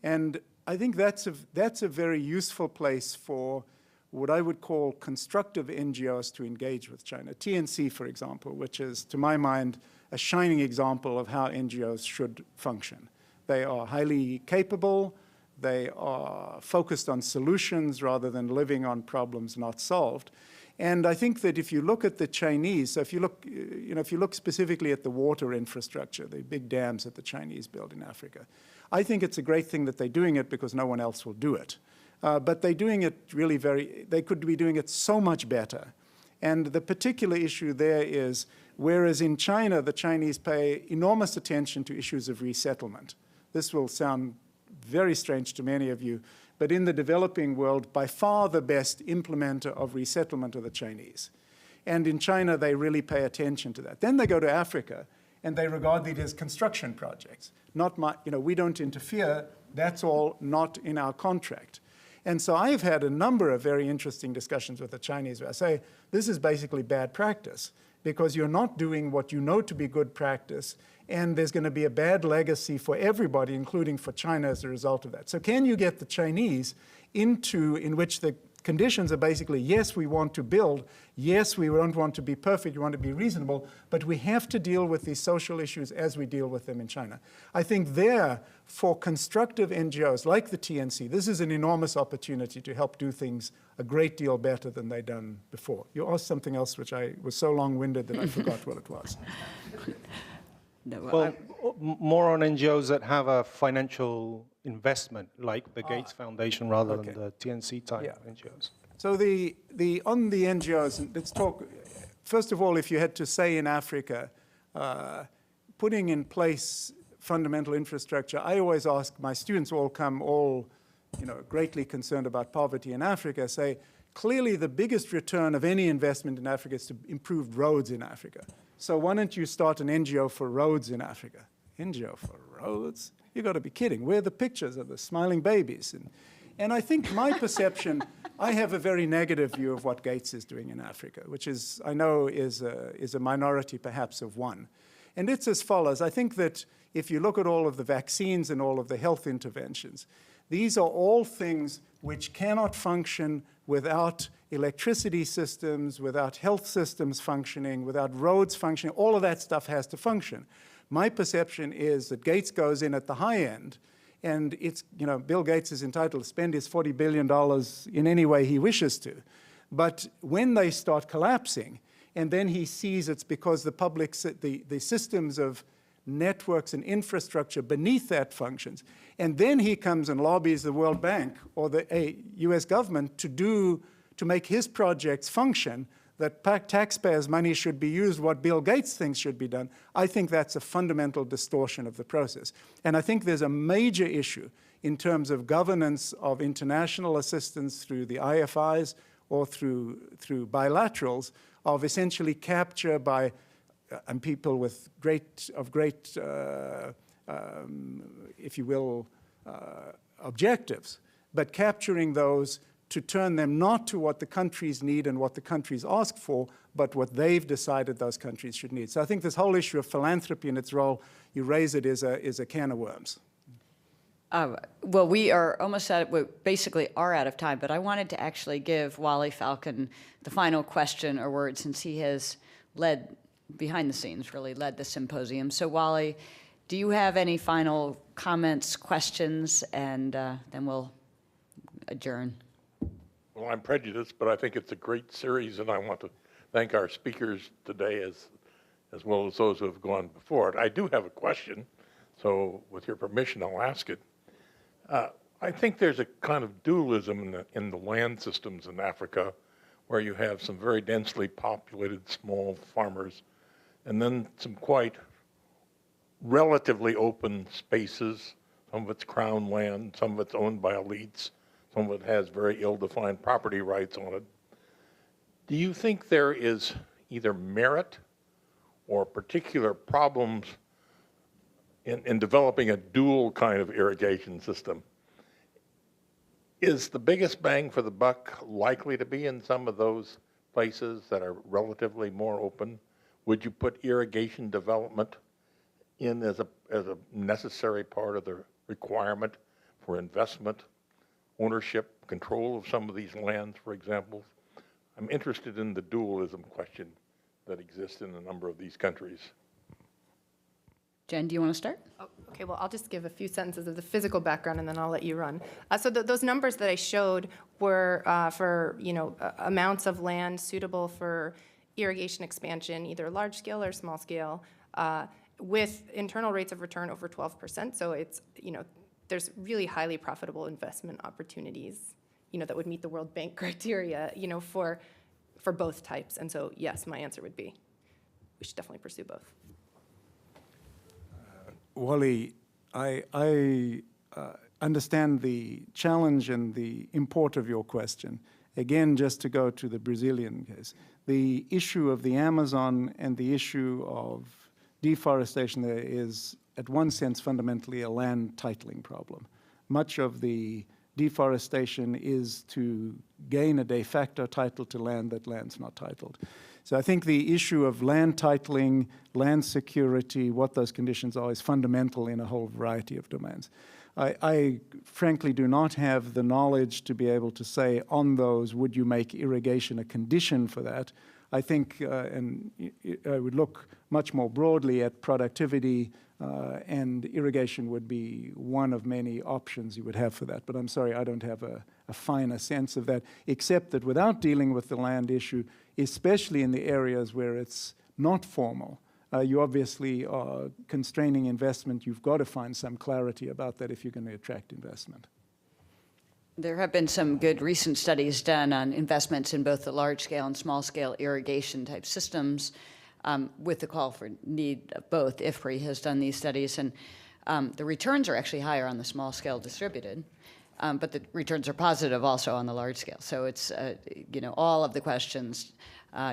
And I think that's a very useful place for what I would call constructive NGOs to engage with China. TNC, for example, which is, to my mind, a shining example of how NGOs should function. They are highly capable. They are focused on solutions rather than living on problems not solved. And I think that if you look at the Chinese, so if you look specifically at the water infrastructure, the big dams that the Chinese build in Africa, I think it's a great thing that they're doing it because no one else will do it. But they're doing it really they could be doing it so much better. And the particular issue there is, whereas in China, the Chinese pay enormous attention to issues of resettlement. This will sound very strange to many of you, but in the developing world, by far the best implementer of resettlement are the Chinese. And in China, they really pay attention to that. Then they go to Africa, and they regard it as construction projects. We don't interfere. That's all not in our contract. And so I've had a number of very interesting discussions with the Chinese where I say, this is basically bad practice. because you're not doing what you know to be good practice, and there's going to be a bad legacy for everybody, including for China, as a result of that. So can you get the Chinese in which the conditions are basically, yes, we want to build, yes, we don't want to be perfect, we want to be reasonable, but we have to deal with these social issues as we deal with them in China. I think there, for constructive NGOs like the TNC, this is an enormous opportunity to help do things a great deal better than they've done before. You asked something else which I was so long-winded that I forgot what it was.
No,
Well, more on NGOs that have a financial investment, like the Gates Foundation, rather than the TNC type NGOs.
So on the NGOs, let's talk, first of all, if you had to say in Africa, putting in place fundamental infrastructure, I always ask, my students all come greatly concerned about poverty in Africa, say, clearly the biggest return of any investment in Africa is to improve roads in Africa. So why don't you start an NGO for roads in Africa? NGO for roads? You've got to be kidding. Where are the pictures of the smiling babies? And I think my perception, I have a very negative view of what Gates is doing in Africa, which is, I know, is a minority perhaps of one. And it's as follows. I think that if you look at all of the vaccines and all of the health interventions, these are all things which cannot function without electricity systems, without health systems functioning, without roads functioning. All of that stuff has to function. My perception is that Gates goes in at the high end, and it's, Bill Gates is entitled to spend his $40 billion in any way he wishes to. But when they start collapsing, and then he sees it's because the systems of networks and infrastructure beneath that functions, and then he comes and lobbies the World Bank or the US government to make his projects function, that taxpayers' money should be used what Bill Gates thinks should be done. I think that's a fundamental distortion of the process. And I think there's a major issue in terms of governance of international assistance through the IFIs or through bilaterals of essentially capture by and people with great, if you will, objectives, but capturing those to turn them not to what the countries need and what the countries ask for, but what they've decided those countries should need. So I think this whole issue of philanthropy and its role, you raise it, is a can of worms.
Well, we are almost we basically are out of time, but I wanted to actually give Wally Falcon the final question or word, since he has led, behind the scenes, really led the symposium. So Wally, do you have any final comments, questions, and then we'll adjourn.
Well, I'm prejudiced, but I think it's a great series, and I want to thank our speakers today as well as those who have gone before it. I do have a question, so with your permission, I'll ask it. I think there's a kind of dualism in the land systems in Africa, where you have some very densely populated small farmers, and then some quite relatively open spaces. Some of it's crown land, some of it's owned by elites, some of it has very ill-defined property rights on it. Do you think there is either merit or particular problems in developing a dual kind of irrigation system? Is the biggest bang for the buck likely to be in some of those places that are relatively more open? Would you put irrigation development in as a necessary part of the requirement for investment, ownership, control of some of these lands, for example? I'm interested in the dualism question that exists in a number of these countries.
Jen, do you want to start?
Oh, okay, well, I'll just give a few sentences of the physical background, and then I'll let you run. So those numbers that I showed were for amounts of land suitable for irrigation expansion, either large scale or small scale, with internal rates of return over 12%. So it's there's really highly profitable investment opportunities, that would meet the World Bank criteria, for both types. And so yes, my answer would be we should definitely pursue both.
Wally, I understand the challenge and the import of your question. Again, just to go to the Brazilian case, the issue of the Amazon and the issue of deforestation there is, at one sense, fundamentally a land titling problem. Much of the deforestation is to gain a de facto title to land that land's not titled. So I think the issue of land titling, land security, what those conditions are, is fundamental in a whole variety of domains. I frankly do not have the knowledge to be able to say on those, would you make irrigation a condition for that? I think, and I would look much more broadly at productivity, and irrigation would be one of many options you would have for that. But I'm sorry, I don't have a finer sense of that, except that without dealing with the land issue, especially in the areas where it's not formal, you obviously are constraining investment. You've got to find some clarity about that if you're going to attract investment.
There have been some good recent studies done on investments in both the large-scale and small-scale irrigation type systems, with the call for need of both. IFPRI has done these studies, and the returns are actually higher on the small-scale distributed, but the returns are positive also on the large scale. So it's, all of the questions,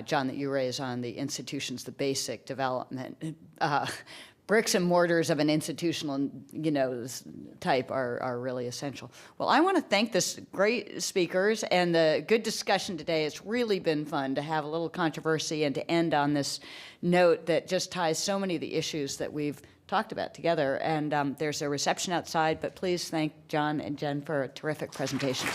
John, that you raise on the institutions, the basic development, bricks and mortars of an institutional, type are really essential. Well, I want to thank this great speakers and the good discussion today. It's really been fun to have a little controversy and to end on this note that just ties so many of the issues that we've talked about together. And there's a reception outside, but please thank John and Jen for terrific presentations.